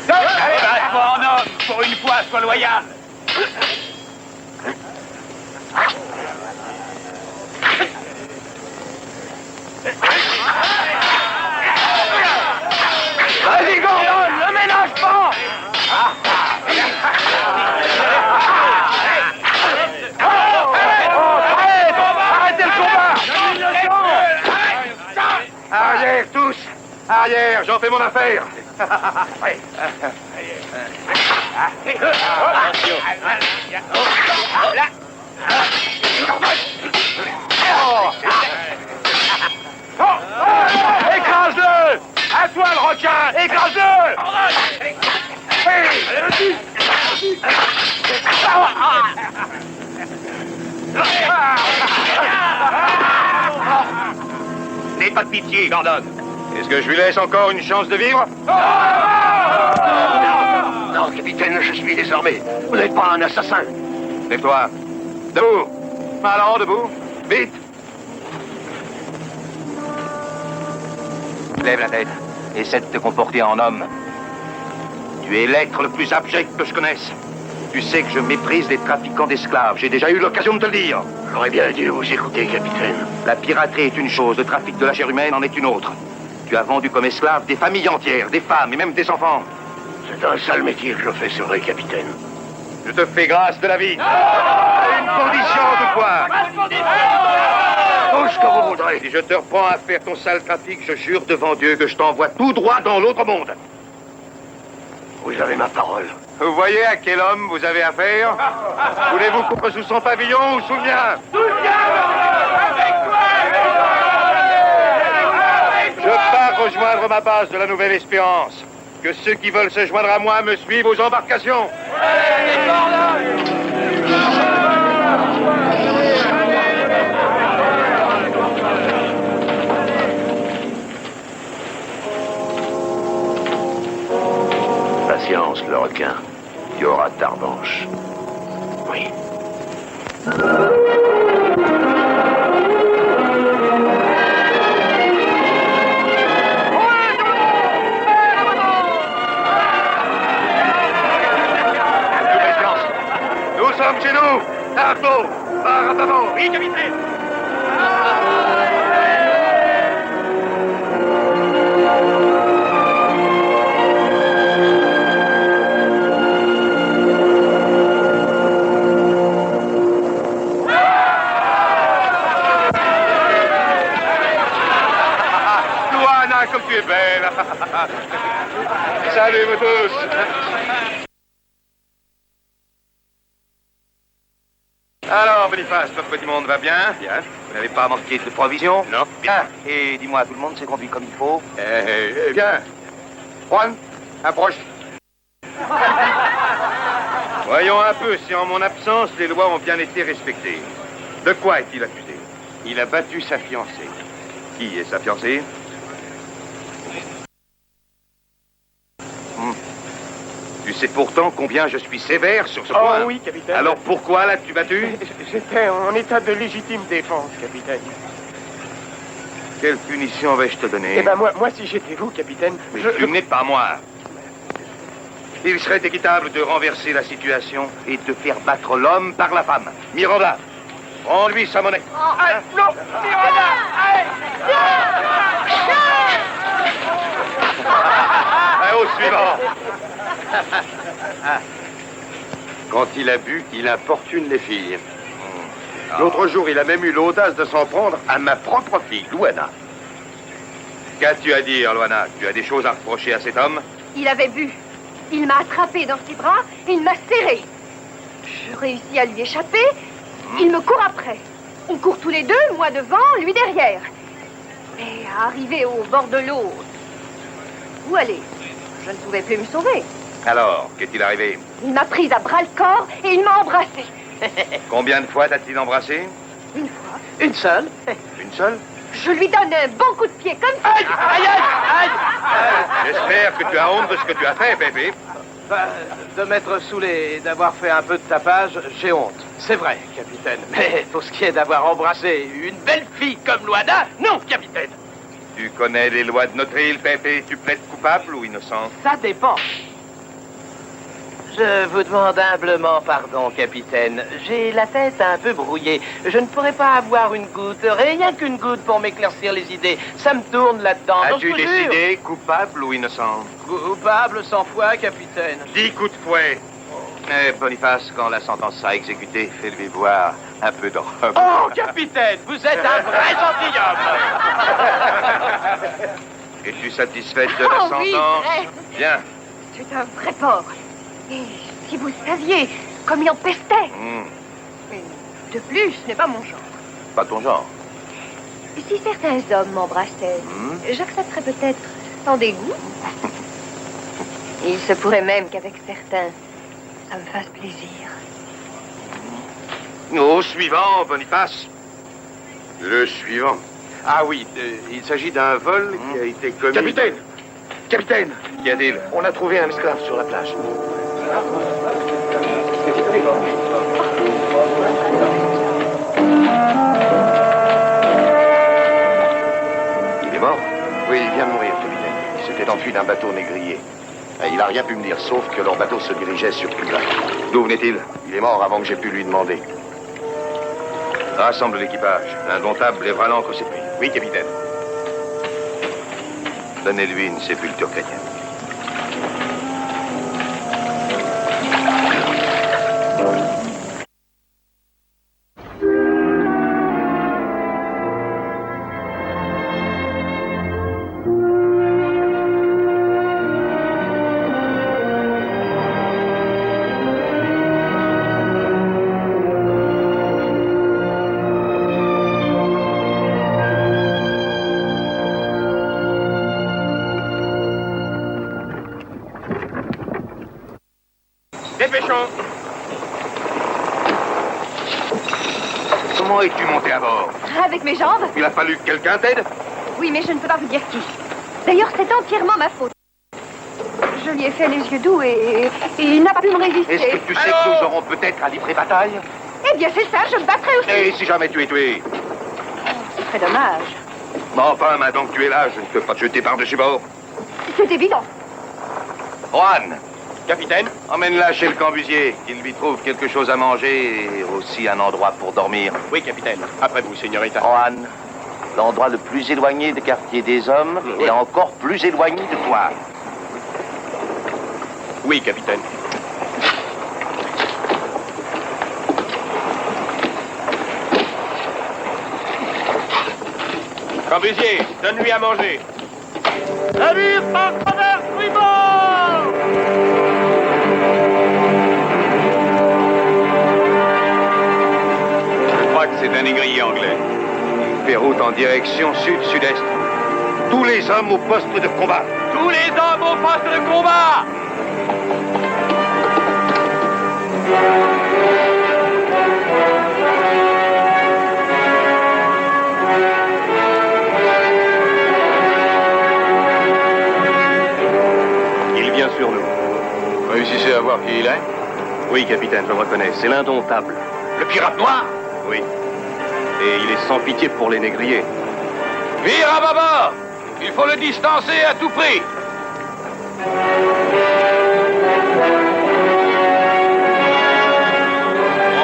Allez, bats-toi en homme. Pour une fois, sois loyal. Vas-y, Gordon, ne ménage pas. Arrêtez le combat. Arrière, tous. Arrière, j'en fais mon affaire. Écrase-le! À toi le requin! Écrase-le! N'aie pas de pitié, Gordon. Est-ce que je lui laisse encore une chance de vivre? Non, capitaine, je suis désarmé. Vous n'êtes pas un assassin. Lève-toi. Debout. Alors, debout. Vite. Lève la tête. Essaie de te comporter en homme. Tu es l'être le plus abject que je connaisse. Tu sais que je méprise les trafiquants d'esclaves. J'ai déjà eu l'occasion de te le dire. J'aurais bien dû vous écouter, capitaine. La piraterie est une chose, le trafic de la chair humaine en est une autre. Tu as vendu comme esclaves des familles entières, des femmes et même des enfants. C'est un sale métier que je fais, c'est vrai, capitaine. Je te fais grâce de la vie. À une condition toutefois. Tout ce que vous voudrez. Si je te reprends à faire ton sale trafic, je jure devant Dieu que je t'envoie tout droit dans l'autre monde. Vous avez ma parole. Vous voyez à quel homme vous avez affaire? Voulez-vous couper sous son pavillon ou sous le mien? Je pars rejoindre ma base de la Nouvelle-Espérance. Que ceux qui veulent se joindre à moi me suivent aux embarcations. Patience, le requin. Tu auras ta revanche. Oui. Nous sommes chez nous. Arto, par en avant. Oui, capitaine. Luana, comme tu es belle. Salut, vous tous. Alors, Boniface, votre petit monde va bien? Bien. Vous n'avez pas manqué de provisions? Non. Bien. Et dis-moi, tout le monde s'est conduit comme il faut? Bien. Juan, approche. Voyons un peu si en mon absence, les lois ont bien été respectées. De quoi est-il accusé? Il a battu sa fiancée. Qui est sa fiancée? Tu sais pourtant combien je suis sévère sur ce point. Oh oui, capitaine. Alors pourquoi l'as-tu battu? J'étais en état de légitime défense, capitaine. Quelle punition vais-je te donner? Eh ben moi si j'étais vous, capitaine, Tu n'es pas moi. Il serait équitable de renverser la situation et de faire battre l'homme par la femme. Miranda, rends-lui sa monnaie. Ah, non, Miranda, Au suivant. Quand il a bu, il importune les filles. L'autre jour, il a même eu l'audace de s'en prendre à ma propre fille, Luana. Qu'as-tu à dire, Luana? Tu as des choses à reprocher à cet homme? Il avait bu. Il m'a attrapé dans ses bras et il m'a serré. Je réussis à lui échapper. Il me court après. On court tous les deux, moi devant, lui derrière. Mais arrivé au bord de l'eau, où aller? Je ne pouvais plus me sauver. Alors, qu'est-il arrivé? Il m'a prise à bras-le-corps et il m'a embrassée. Combien de fois t'a-t-il embrassé? Une fois. Une seule. Une seule? Je lui donne un bon coup de pied comme ça. Aïe, aïe, aïe, aïe. J'espère que tu as honte de ce que tu as fait, bébé. De m'être saoulé et d'avoir fait un peu de tapage, j'ai honte. C'est vrai, capitaine. Mais pour ce qui est d'avoir embrassé une belle fille comme Luana, non, capitaine. Tu connais les lois de notre île, Pépé. Tu plaides coupable ou innocent? Ça dépend. Je vous demande humblement pardon, capitaine. J'ai la tête un peu brouillée. Je ne pourrais pas avoir une goutte, rien qu'une goutte pour m'éclaircir les idées. Ça me tourne là-dedans. Donc, As-tu je vous jure. décidé, coupable ou innocent? Coupable 100 fois, capitaine. 10 coups de fouet. Eh, Boniface, quand la sentence sera exécutée, fais-lui boire un peu de rhum. Oh, capitaine, vous êtes un vrai gentilhomme. Es-tu satisfaite de la Oh, sentence? oui, très. Bien. C'est un vrai porc. Et si vous saviez comme il en pestait. Mais de plus, ce n'est pas mon genre. Pas ton genre. Si certains hommes m'embrassaient, j'accepterais peut-être sans dégoût. Il se pourrait même qu'avec certains, ça me fasse plaisir. Au suivant, Boniface. Le suivant. Ah oui, il s'agit d'un vol qui a été commis... Capitaine! Capitaine! Qu'y a-t-il? On a trouvé un esclave sur la plage. Il est mort? Oui, il vient de mourir, capitaine. Il s'était enfui d'un bateau négrier. Et il n'a rien pu me dire, sauf que leur bateau se dirigeait sur Cuba. D'où venait-il? Il est mort avant que j'ai pu lui demander. Rassemble l'équipage. L'indomptable lèvera l'ancre au sépuis. Oui, capitaine. Donnez-lui une sépulture chrétienne. Dépêchons! Comment es-tu monté à bord? Avec mes jambes? Il a fallu que quelqu'un t'aide? Oui, mais je ne peux pas vous dire qui. D'ailleurs, c'est entièrement ma faute. Je lui ai fait les yeux doux et il n'a pas pu me résister. Est-ce que tu sais que nous aurons peut-être à livrer bataille? Eh bien, c'est ça, je me battrai aussi. Et si jamais tu es tué? Ce serait dommage. Mais enfin, maintenant que tu es là, je ne peux pas te jeter par-dessus bord. C'est évident. Juan! Capitaine? Emmène-la chez le cambusier, qu'il lui trouve quelque chose à manger et aussi un endroit pour dormir. Oui, capitaine. Après vous, señorita. Juan, l'endroit le plus éloigné des quartiers des hommes et encore plus éloigné de toi. Oui, capitaine. Cambusier, donne-lui à manger. Navire par travers tribord! Je crois que c'est un négrier anglais. Il fait route en direction sud-sud-est. Tous les hommes au poste de combat. Tous les hommes au poste de combat! Il vient sur nous. Réussissez à voir qui il est? Oui, capitaine, je le reconnais. C'est l'indomptable. Le pirate noir? Oui. Et il est sans pitié pour les négriers. Vire à bâbord! Il faut le distancer à tout prix!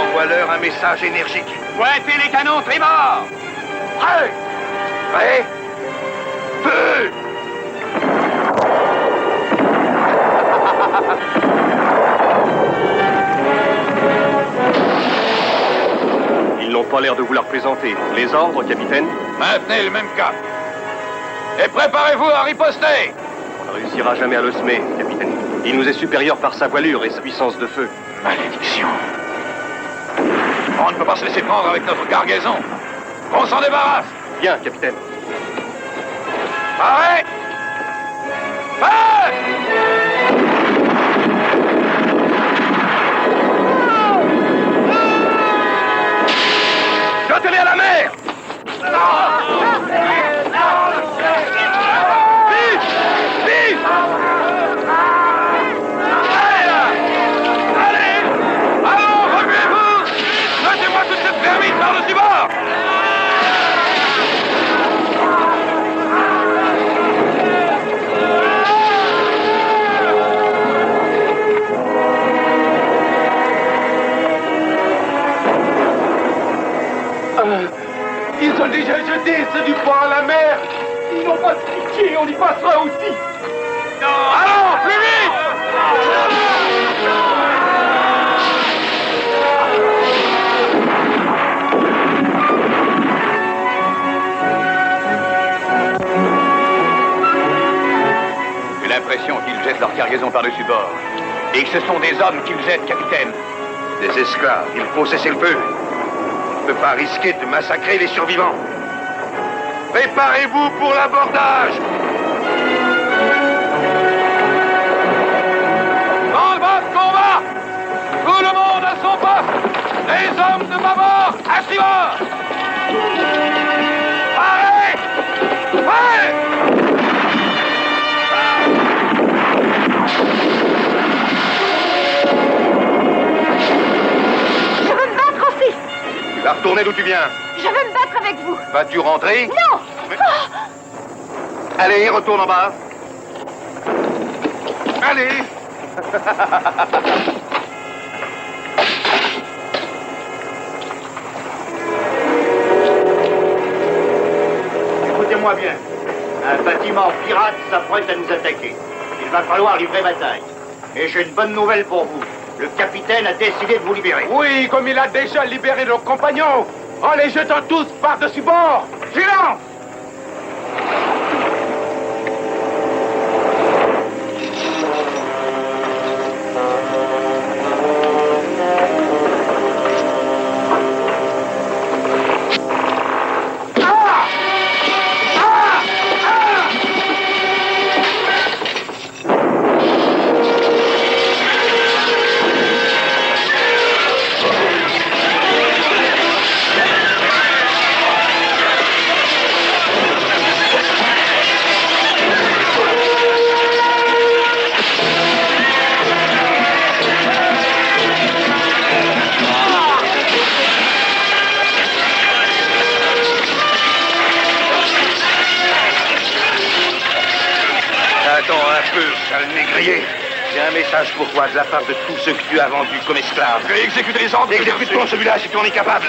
Envoie-leur un message énergique. Pointez les canons tribord! Prêt! Prêt! Feu! Ils n'ont pas l'air de vouloir plaisanter. Les ordres, capitaine? Maintenez le même cap. Et préparez-vous à riposter! On ne réussira jamais à le semer, capitaine. Il nous est supérieur par sa voilure et sa puissance de feu. Malédiction. On ne peut pas se laisser prendre avec notre cargaison. On s'en débarrasse. Bien, capitaine. Arrête! Feu! Jetez-les à la mer! Vite! Vite! Allez là! Allez! Allons, remuez-vous! Jetez-moi toute cette vermine par-dessus bord! pas de pitié, on y passera aussi. Non, allons, plus vite! J'ai l'impression qu'ils jettent leur cargaison par-dessus bord. Et que ce sont des hommes qu'ils jettent, capitaine. Des esclaves, il faut cesser le feu. On ne peut pas risquer de massacrer les survivants. Préparez-vous pour l'abordage. Dans le bas de combat! Tout le monde à son poste! Les hommes de bâbord, à tribord! Parez! Parez! Je veux me battre aussi. Tu vas retourner d'où tu viens. Je veux me battre avec vous. Vas-tu rentrer? Non. Allez, retourne en bas. Allez. Écoutez-moi bien. Un bâtiment pirate s'apprête à nous attaquer. Il va falloir livrer bataille. Et j'ai une bonne nouvelle pour vous. Le capitaine a décidé de vous libérer. Oui, comme il a déjà libéré nos compagnons, en les jetant tous par-dessus bord. Silence! Attends un peu, sale négrier. J'ai un message pour toi de la part de tous ceux que tu as vendus comme esclaves. Je vais exécuter les ordres. Exécute-toi celui-là si tu en es capable.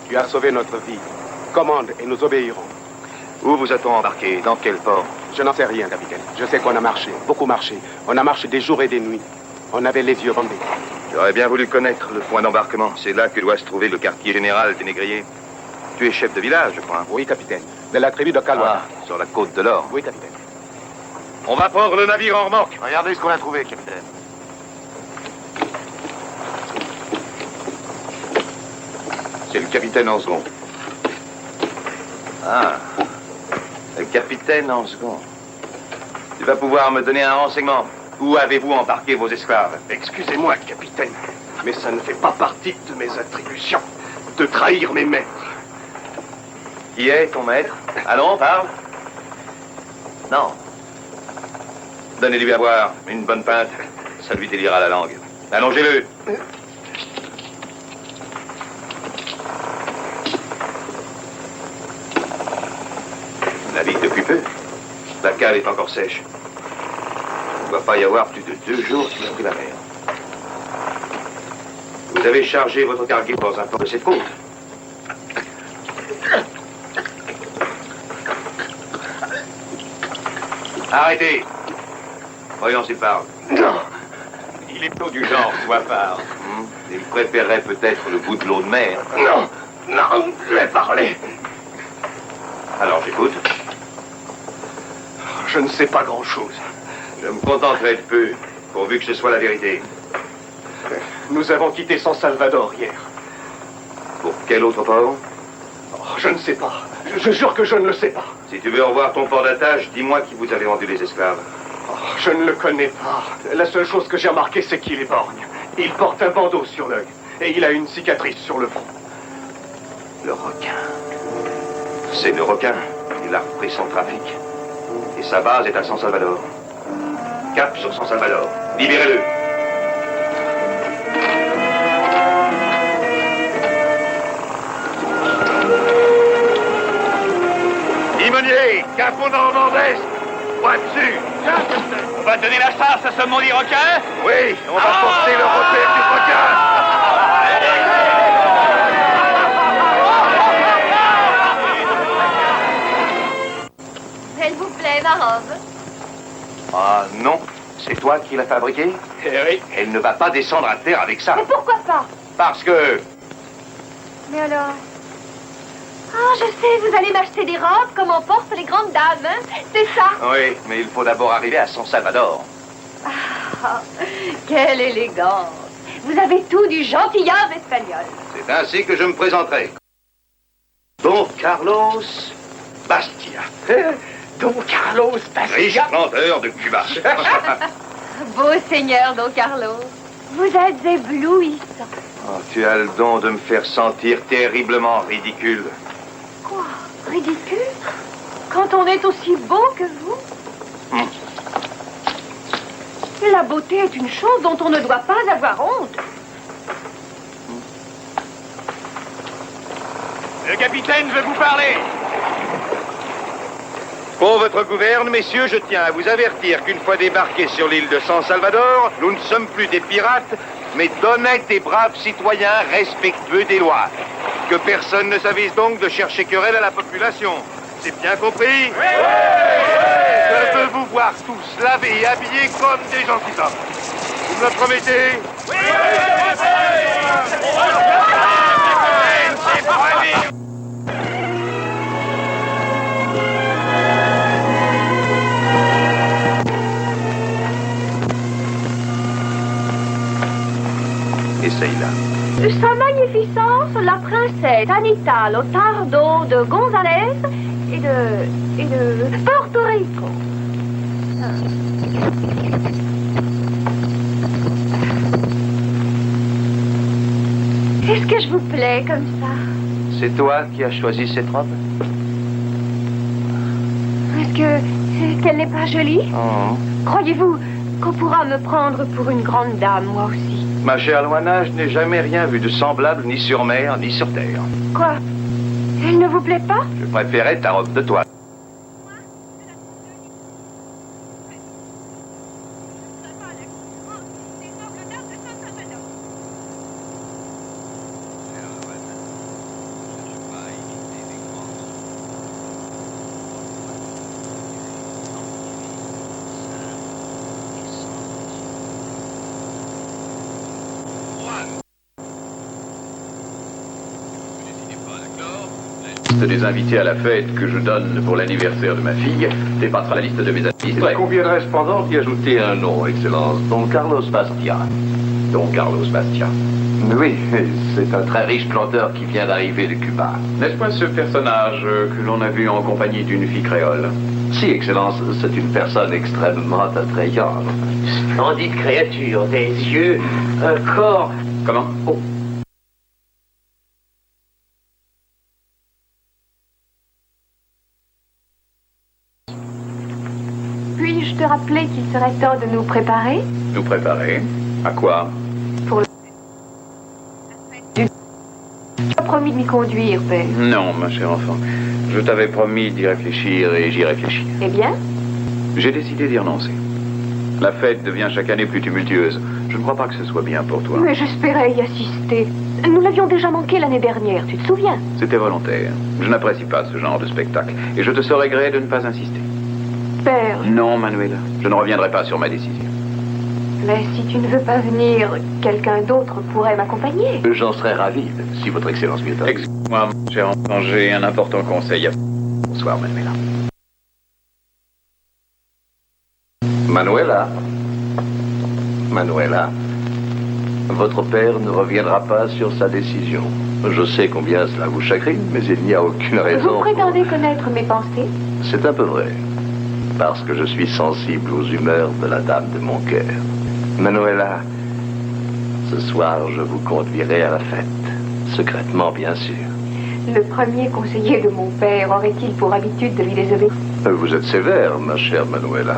Tu as sauvé notre vie. Commande et nous obéirons. Où vous a-t-on embarqué? Dans quel port? Je n'en sais rien, capitaine. Je sais qu'on a marché, beaucoup marché. On a marché des jours et des nuits. On avait les yeux bandés. J'aurais bien voulu connaître le point d'embarquement. C'est là que doit se trouver le quartier général des négriers. Tu es chef de village, je crois. Oui, capitaine. De la tribu de Kalwa. Sur la côte de l'Or. Oui, capitaine. On va prendre le navire en remorque. Regardez ce qu'on a trouvé, capitaine. C'est le capitaine en second. Ah, le capitaine en second. Tu vas pouvoir me donner un renseignement. Où avez-vous embarqué vos esclaves? Excusez-moi, capitaine, mais ça ne fait pas partie de mes attributions de trahir mes maîtres. Qui est ton maître? Allons, parle. Non. Donnez-lui à boire, une bonne pinte. Ça lui délira la langue. Allongez-le. Navigue depuis peu. La cale est encore sèche. Il ne va pas y avoir plus de 2 jours qu'il a pris la mer. Vous avez chargé votre cargaison dans un port de cette côte. Arrêtez. Voyons s'il parle. Non. Il est plutôt du genre soifard. Il préférerait peut-être le goût de l'eau de mer. Non. Non, je vais parler. Alors j'écoute. Je ne sais pas grand-chose. Je me contenterai de peu, pourvu que ce soit la vérité. Nous avons quitté San Salvador hier. Pour quel autre port? Oh, je ne sais pas. Je jure que je ne le sais pas. Si tu veux revoir ton port d'attache, dis-moi qui vous avez vendu les esclaves. Oh, je ne le connais pas. La seule chose que j'ai remarquée, c'est qu'il est borgne. Il porte un bandeau sur l'œil. Et il a une cicatrice sur le front. Le requin. C'est le requin. Il a repris son trafic. Et sa base est à San Salvador. Cap sur San Salvador. Libérez-le. Timonier, cap au nord-nord-est. Point dessus. On va donner la chasse à ce maudit requin? Oui, on va forcer le repère du requin. Elle vous plaît, ma robe? Ah non, c'est toi qui l'as fabriquée? Eh oui. Elle ne va pas descendre à terre avec ça. Mais pourquoi pas? Parce que... Mais alors... Ah, je sais, vous allez m'acheter des robes comme en portent les grandes dames, hein? C'est ça? Oui, mais il faut d'abord arriver à San Salvador. Ah, quelle élégance! Vous avez tout du gentilhomme espagnol. C'est ainsi que je me présenterai. Don Carlos Bastia. Don Carlos Riche Bastia. planteur de Cuba. Beau seigneur, Don Carlos. Vous êtes éblouissant. Oh, tu as le don de me faire sentir terriblement ridicule. Quoi? Ridicule? Quand on est aussi beau que vous? La beauté est une chose dont on ne doit pas avoir honte. Le capitaine veut vous parler. Pour votre gouverne, messieurs, je tiens à vous avertir qu'une fois débarqués sur l'île de San Salvador, nous ne sommes plus des pirates, mais d'honnêtes et braves citoyens respectueux des lois. Que personne ne s'avise donc de chercher querelle à la population. C'est bien compris? Oui! Je veux vous voir tous lavés et habillés comme des gentilshommes. Vous me le promettez? Oui! C'est promis. Essaye-la. Sa Magnificence, la princesse Anita Lotardo de González et de Porto Rico. Est-ce que je vous plais comme ça? C'est toi qui as choisi cette robe? Est-ce qu'elle n'est pas jolie? Oh. Croyez-vous qu'on pourra me prendre pour une grande dame, moi aussi? Ma chère Loana, je n'ai jamais rien vu de semblable ni sur mer ni sur terre. Quoi? Elle ne vous plaît pas? Je préférais ta robe de toile. Des invités à la fête que je donne pour l'anniversaire de ma fille dépassera la liste de mes amis. Il conviendrait cependant d'y ajouter un nom, Excellence. Don Carlos Bastia. Don Carlos Bastia. Oui, c'est un très riche planteur qui vient d'arriver de Cuba. N'est-ce pas ce personnage que l'on a vu en compagnie d'une fille créole? Si, Excellence, c'est une personne extrêmement attrayante. Splendide créature, des yeux, un corps. Comment? Oh. Puis-je te rappeler qu'il serait temps de nous préparer? Nous préparer? À quoi? Tu as promis de m'y conduire, père. Non, ma chère enfant. Je t'avais promis d'y réfléchir et j'y réfléchis. Eh bien? J'ai décidé d'y renoncer. La fête devient chaque année plus tumultueuse. Je ne crois pas que ce soit bien pour toi. Mais j'espérais y assister. Nous l'avions déjà manqué l'année dernière, tu te souviens? C'était volontaire. Je n'apprécie pas ce genre de spectacle. Et je te saurais gré de ne pas insister. Père, Non, Manuela. Je ne reviendrai pas sur ma décision. mais si tu ne veux pas venir, quelqu'un d'autre pourrait m'accompagner. J'en serais ravi, si votre Excellence m'y autorise. Excuse-moi, mon cher enfant, j'ai un important conseil à... Bonsoir, Manuela. Manuela. Manuela. Votre père ne reviendra pas sur sa décision. Je sais combien cela vous chagrine, mais il n'y a aucune raison. Vous prétendez connaître mes pensées? C'est un peu vrai. Parce que je suis sensible aux humeurs de la dame de mon cœur. Manuela, ce soir, je vous conduirai à la fête. Secrètement, bien sûr. Le premier conseiller de mon père aurait-il pour habitude de lui désobéir? Vous êtes sévère, ma chère Manuela.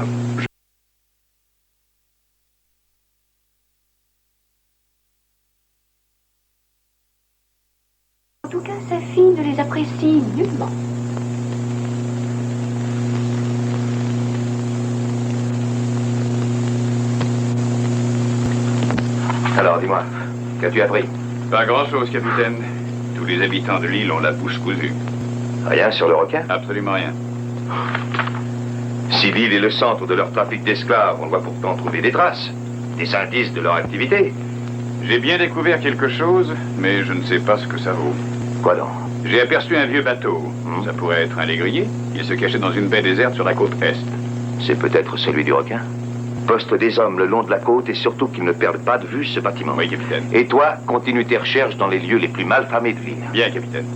En tout cas, sa fille ne les apprécie nullement. Alors, dis-moi, qu'as-tu appris? Pas grand-chose, capitaine. Tous les habitants de l'île ont la bouche cousue. Rien sur le requin? Absolument rien. Si l'île est le centre de leur trafic d'esclaves, on doit pourtant trouver des traces, des indices de leur activité. J'ai bien découvert quelque chose, mais je ne sais pas ce que ça vaut. Quoi donc? J'ai aperçu un vieux bateau. Ça pourrait être un lévrier. Il se cachait dans une baie déserte sur la côte est. C'est peut-être celui du requin. Poste des hommes le long de la côte et surtout qu'ils ne perdent pas de vue ce bâtiment. Oui, capitaine. Et toi, continue tes recherches dans les lieux les plus malfamés de l'île. Bien, capitaine.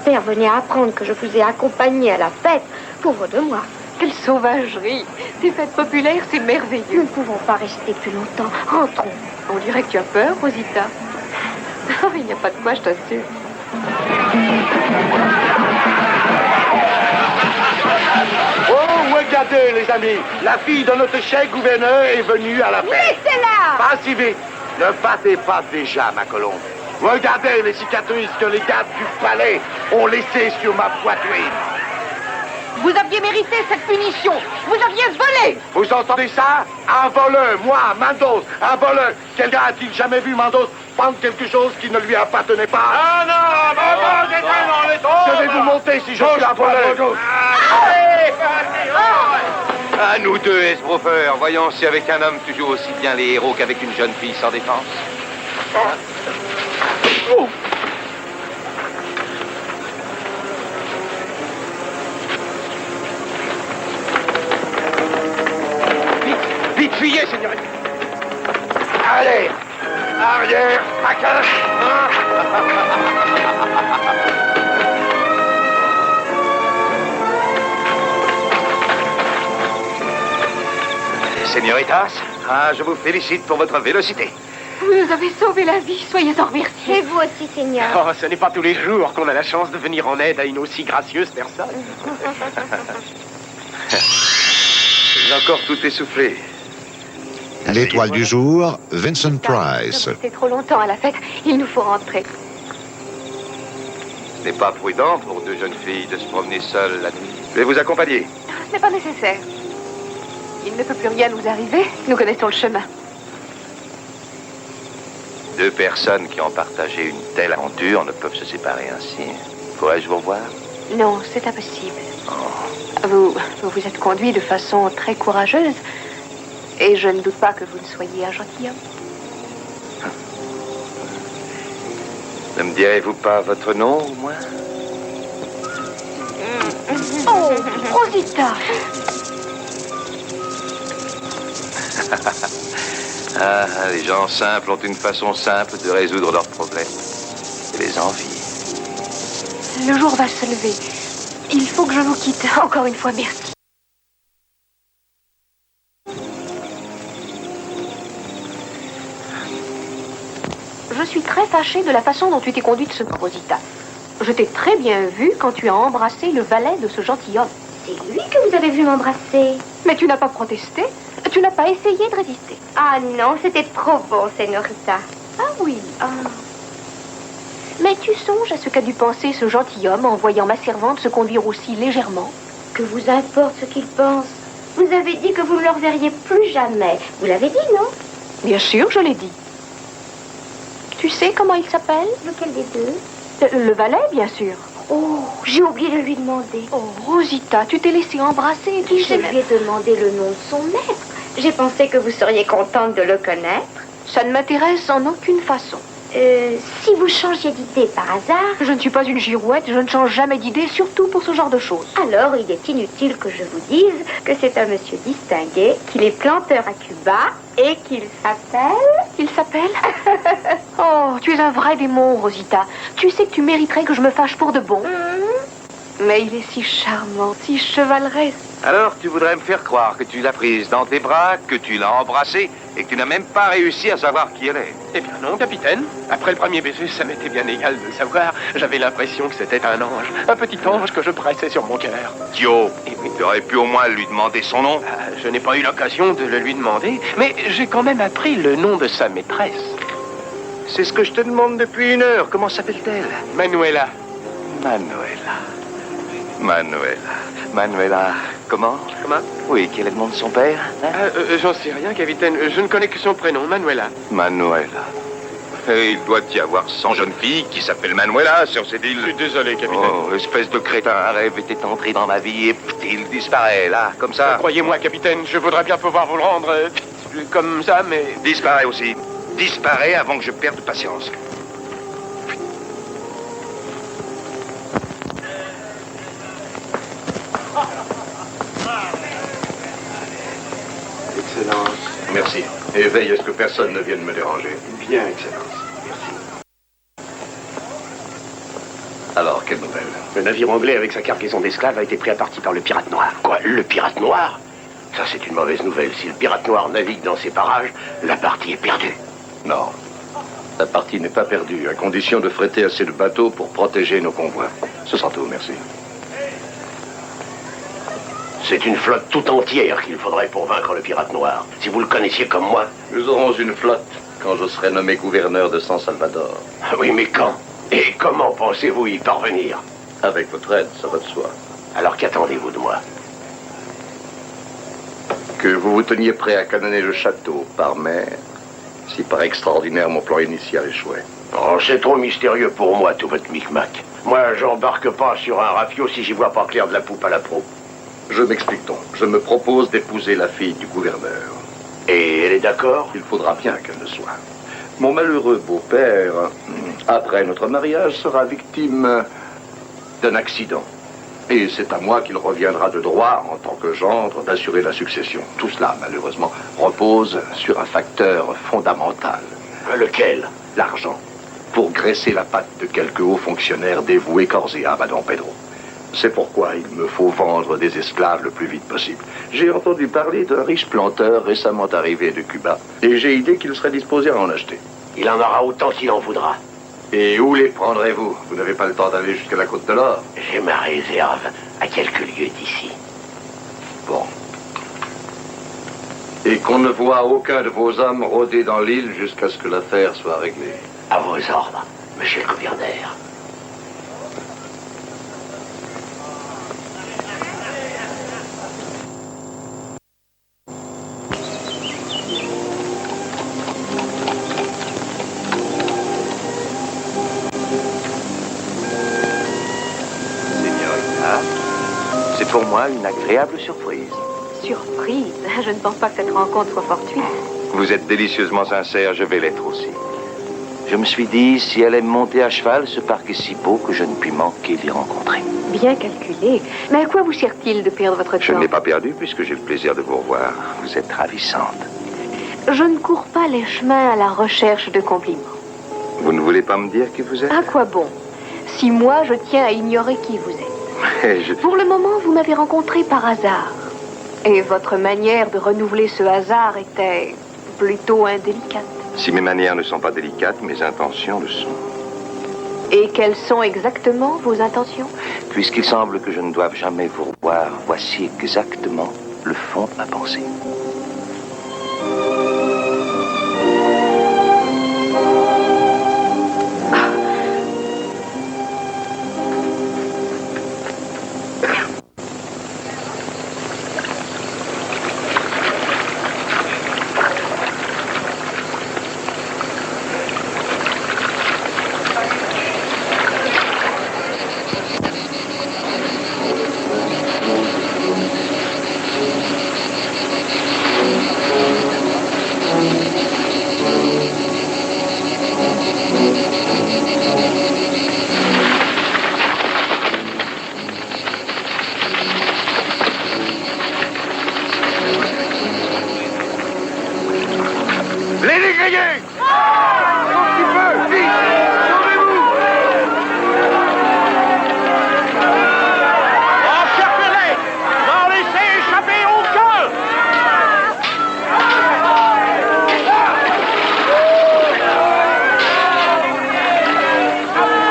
Père venait apprendre que je vous ai accompagné à la fête. Pauvre de moi. Quelle sauvagerie! Ces fêtes populaires, c'est merveilleux. Nous ne pouvons pas rester plus longtemps. Rentrons. On dirait que tu as peur, Rosita. Il n'y a pas de quoi, je t'assure. Oh, regardez, les amis. La fille de notre cher gouverneur est venue à la fête. Laissez-la! Pas si vite. Ne battez pas déjà, ma colombe. Regardez les cicatrices que les gardes du palais ont laissées sur ma poitrine. Vous aviez mérité cette punition. Vous aviez volé. Vous entendez ça? Un voleur, moi, Mandos, un voleur. Quelqu'un a-t-il jamais vu Mandos prendre quelque chose qui ne lui appartenait pas? Ah non, Je vais vous montrer si je suis un voleur. À nous deux, esbroufeurs, voyons si avec un homme tu joues aussi bien les héros qu'avec une jeune fille sans défense. Vite, fuyez, seigneur. Allez, arrière, maquin. Señoritas, je vous félicite pour votre vélocité. Vous nous avez sauvé la vie. Soyez-en remerciés. Et vous aussi, Seigneur. Oh, ce n'est pas tous les jours qu'on a la chance de venir en aide à une aussi gracieuse personne. J'ai encore tout essoufflé. L'étoile du jour, Vincent Price. C'est trop longtemps à la fête. Il nous faut rentrer. Ce n'est pas prudent pour deux jeunes filles de se promener seules la nuit. Je vais vous accompagner. Ce n'est pas nécessaire. Il ne peut plus rien nous arriver. Nous connaissons le chemin. Deux personnes qui ont partagé une telle aventure ne peuvent se séparer ainsi. Pourrais-je vous revoir? Non, c'est impossible. Vous êtes conduit de façon très courageuse. Et je ne doute pas que vous ne soyez un gentilhomme. Ne me direz-vous pas votre nom, au moins? Oh, Rosita! Ah, les gens simples ont une façon simple de résoudre leurs problèmes. Et les envies. Le jour va se lever. Il faut que je vous quitte. Encore une fois, merci. Je suis très fâchée de la façon dont tu t'es conduite ce soir, Rosita. Je t'ai très bien vu quand tu as embrassé le valet de ce gentilhomme. C'est lui que vous avez vu m'embrasser. Mais tu n'as pas protesté. Tu n'as pas essayé de résister. Ah non, c'était trop bon, Señorita. Ah oui. Mais tu songes à ce qu'a dû penser ce gentilhomme en voyant ma servante se conduire aussi légèrement? Que vous importe ce qu'il pense. Vous avez dit que vous ne le reverriez plus jamais. Vous l'avez dit, non? Bien sûr, je l'ai dit. Tu sais comment il s'appelle? Lequel des deux? Le valet, bien sûr. Oh, j'ai oublié de lui demander. Oh, Rosita, tu t'es laissée embrasser et tu Je sais lui ai demandé le nom de son maître. J'ai pensé que vous seriez contente de le connaître. Ça ne m'intéresse en aucune façon. Si vous changiez d'idée par hasard... Je ne suis pas une girouette, je ne change jamais d'idée, surtout pour ce genre de choses. Alors, il est inutile que je vous dise que c'est un monsieur distingué, qu'il est planteur à Cuba et qu'il s'appelle... Il s'appelle Oh, tu es un vrai démon, Rosita. Tu sais que tu mériterais que je me fâche pour de bon. Mais il est si charmant, si chevaleresque. Alors, tu voudrais me faire croire que tu l'as prise dans tes bras, que tu l'as embrassée et que tu n'as même pas réussi à savoir qui elle est. Eh bien non, capitaine. Après le premier baiser, ça m'était bien égal de le savoir. J'avais l'impression que c'était un ange. Un petit ange que je pressais sur mon cœur. Thio, Eh oui. tu aurais pu au moins lui demander son nom. Je n'ai pas eu l'occasion de le lui demander, mais j'ai quand même appris le nom de sa maîtresse. C'est ce que je te demande depuis 1 heure. Comment s'appelle-t-elle? Manuela. Manuela, comment? Comment? Oui, quel est le nom de son père? Hein? J'en sais rien, capitaine. Je ne connais que son prénom, Manuela. Manuela. Et il doit y avoir 100 jeunes filles qui s'appellent Manuela sur cette île. Je suis désolé, capitaine. Oh, espèce de crétin, un rêve était entré dans ma vie et il disparaît, là, comme ça. Croyez-moi, capitaine, je voudrais bien pouvoir vous le rendre comme ça, mais... Disparaît aussi. Disparaît avant que je perde patience. Excellence. Merci. Et veille à ce que personne ne vienne me déranger. Bien, Excellence. Alors, quelle nouvelle? Le navire anglais avec sa cargaison d'esclaves a été pris à partie par le pirate noir. Quoi? Le pirate noir? Ça, c'est une mauvaise nouvelle. Si le pirate noir navigue dans ces parages, la partie est perdue. Non. La partie n'est pas perdue, à condition de fréter assez de bateaux pour protéger nos convois. Ce sera tout, merci. C'est une flotte tout entière qu'il faudrait pour vaincre le pirate noir. Si vous le connaissiez comme moi... Nous aurons une flotte quand je serai nommé gouverneur de San Salvador. Oui, mais quand? Et comment pensez-vous y parvenir? Avec votre aide, ça va de soi. Alors qu'attendez-vous de moi? Que vous vous teniez prêt à canonner le château par mer, si par extraordinaire mon plan initial échouait. Oh, c'est trop mystérieux pour moi, tout votre micmac. Moi, j'embarque pas sur un rafio si j'y vois pas clair de la poupe à la proue. Je m'explique donc. Je me propose d'épouser la fille du gouverneur. Et elle est d'accord? Il faudra bien qu'elle le soit. Mon malheureux beau-père, après notre mariage, sera victime d'un accident. Et c'est à moi qu'il reviendra de droit, en tant que gendre, d'assurer la succession. Tout cela, malheureusement, repose sur un facteur fondamental. Lequel? L'argent. Pour graisser la patte de quelques hauts fonctionnaires dévoués corps et âme à Don Pedro. C'est pourquoi il me faut vendre des esclaves le plus vite possible. J'ai entendu parler d'un riche planteur récemment arrivé de Cuba. Et j'ai idée qu'il serait disposé à en acheter. Il en aura autant s'il en voudra. Et où les prendrez-vous? Vous n'avez pas le temps d'aller jusqu'à la Côte de l'Or? J'ai ma réserve à quelques lieues d'ici. Bon. Et qu'on ne voit aucun de vos hommes rôder dans l'île jusqu'à ce que l'affaire soit réglée. À vos ordres, monsieur le gouverneur. C'est pour moi une agréable surprise. Surprise? Je ne pense pas que cette rencontre soit fortuite. Vous êtes délicieusement sincère, je vais l'être aussi. Je me suis dit, si elle aime monter à cheval, ce parc est si beau que je ne puis manquer d'y rencontrer. Bien calculé. Mais à quoi vous sert-il de perdre votre temps? Je ne l'ai pas perdu puisque j'ai le plaisir de vous revoir. Vous êtes ravissante. Je ne cours pas les chemins à la recherche de compliments. Vous ne voulez pas me dire qui vous êtes? À quoi bon? Si moi, je tiens à ignorer qui vous êtes. Pour le moment, vous m'avez rencontré par hasard. Et votre manière de renouveler ce hasard était plutôt indélicate. Si mes manières ne sont pas délicates, mes intentions le sont. Et quelles sont exactement vos intentions? Puisqu'il semble que je ne doive jamais vous revoir, voici exactement le fond de ma pensée. Bégayez! Un petit peu! Vite! Sauvez-vous! Encerclez-les! N'en laissez échapper aucun!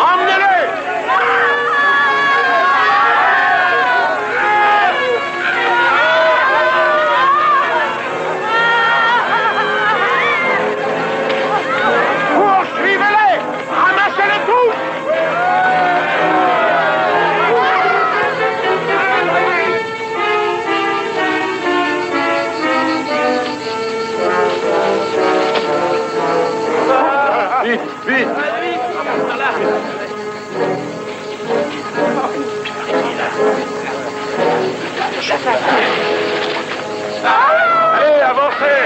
Emmenez-les! Poursuivez-les! Ramassez-les tous! Vite, vite! Allez, avancez!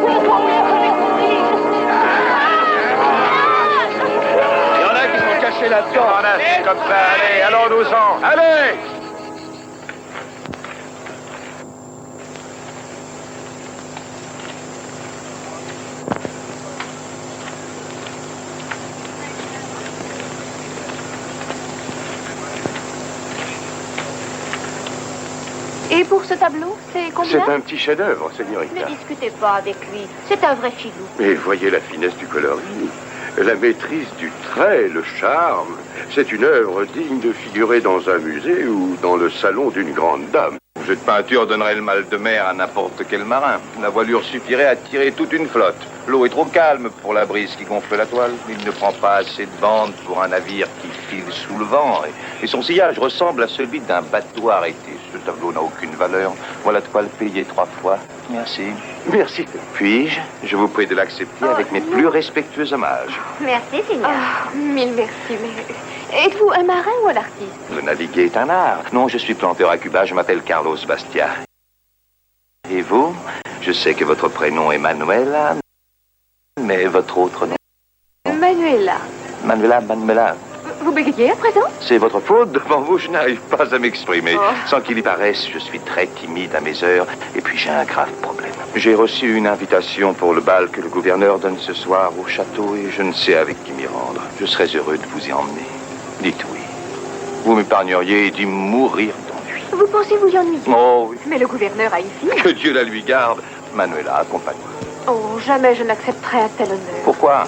Il y en a qui sont cachés là-dedans. C'est comme ça, allez, allons-nous-en. Allez! Et pour ce tableau, c'est combien? C'est un petit chef-d'œuvre, señorita. Ne discutez pas avec lui. C'est un vrai filou. Mais voyez la finesse du coloris, la maîtrise du trait, le charme. C'est une œuvre digne de figurer dans un musée ou dans le salon d'une grande dame. Cette peinture donnerait le mal de mer à n'importe quel marin. La voilure suffirait à tirer toute une flotte. L'eau est trop calme pour la brise qui gonfle la toile. Il ne prend pas assez de bande pour un navire qui file sous le vent. Et son sillage ressemble à celui d'un bateau arrêté. Ce tableau n'a aucune valeur. Voilà de quoi le payer 3 fois. Merci. Merci. Puis-je, je vous prie de l'accepter avec mes plus respectueux hommages. Merci, Seigneur. Mille merci, mais êtes-vous un marin ou un artiste? Le naviguer est un art. Non, je suis planteur à Cuba, je m'appelle Carlos Bastia. Et vous? Je sais que votre prénom est Manuela, mais votre autre nom? Manuela. Manuela. Vous bégayez à présent? C'est votre faute. Devant vous, je n'arrive pas à m'exprimer. Sans qu'il y paraisse, je suis très timide à mes heures. Et puis j'ai un grave problème. J'ai reçu une invitation pour le bal que le gouverneur donne ce soir au château et je ne sais avec qui m'y rendre. Je serais heureux de vous y emmener. Dites oui. Vous m'épargneriez d'y mourir d'ennui. Vous pensez vous y ennuyer? Oh oui. Mais le gouverneur a une fille. Que Dieu la lui garde. Manuela, accompagne-moi. Oh, jamais je n'accepterai un tel honneur. Pourquoi?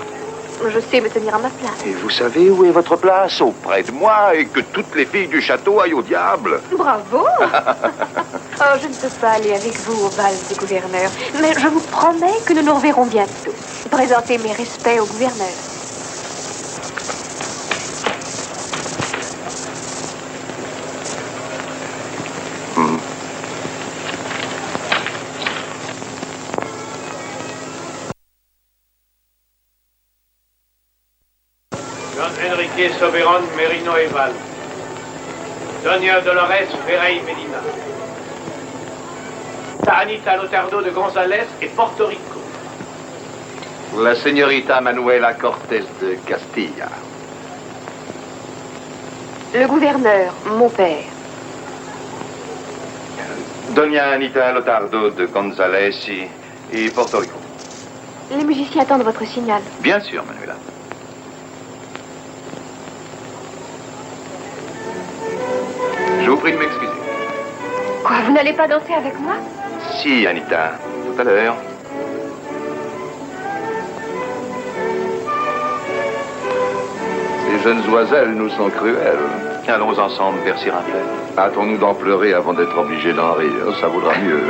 Je sais me tenir à ma place. Et vous savez où est votre place? Auprès de moi, et que toutes les filles du château aillent au diable. Bravo! Oh, je ne peux pas aller avec vous au bal du gouverneur, mais je vous promets que nous nous reverrons bientôt. Présentez mes respects au gouverneur. Don Enrique Soberon Merino Eval. Doña Dolores Ferrey Medina. Anita Lotardo de González et Porto Rico. La señorita Manuela Cortés de Castilla. Le gouverneur, mon père. Doña Anita Lotardo de González et Porto Rico. Les musiciens attendent votre signal. Bien sûr, Manuela. Je vous prie de m'excuser. Quoi, vous n'allez pas danser avec moi? Si, Anita, tout à l'heure. Ces jeunes oiselles nous sont cruelles. Allons ensemble vers Sirafel. Hâtons-nous d'en pleurer avant d'être obligés d'en rire. Ça vaudra mieux.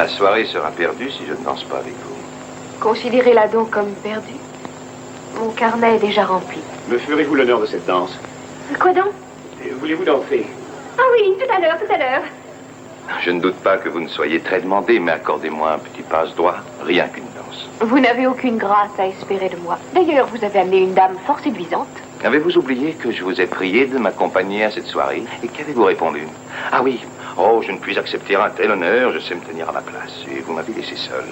Ma soirée sera perdue si je ne danse pas avec vous. Considérez-la donc comme perdue. Mon carnet est déjà rempli. Me ferez-vous l'honneur de cette danse? Quoi donc? Voulez-vous danser? Ah oui, tout à l'heure, tout à l'heure. Je ne doute pas que vous ne soyez très demandé, mais accordez-moi un petit passe-doigt, rien qu'une danse. Vous n'avez aucune grâce à espérer de moi. D'ailleurs, vous avez amené une dame fort séduisante. Avez-vous oublié que je vous ai prié de m'accompagner à cette soirée? Et qu'avez-vous répondu? Ah oui, oh, je ne puis accepter un tel honneur, je sais me tenir à ma place, et vous m'avez laissé seul.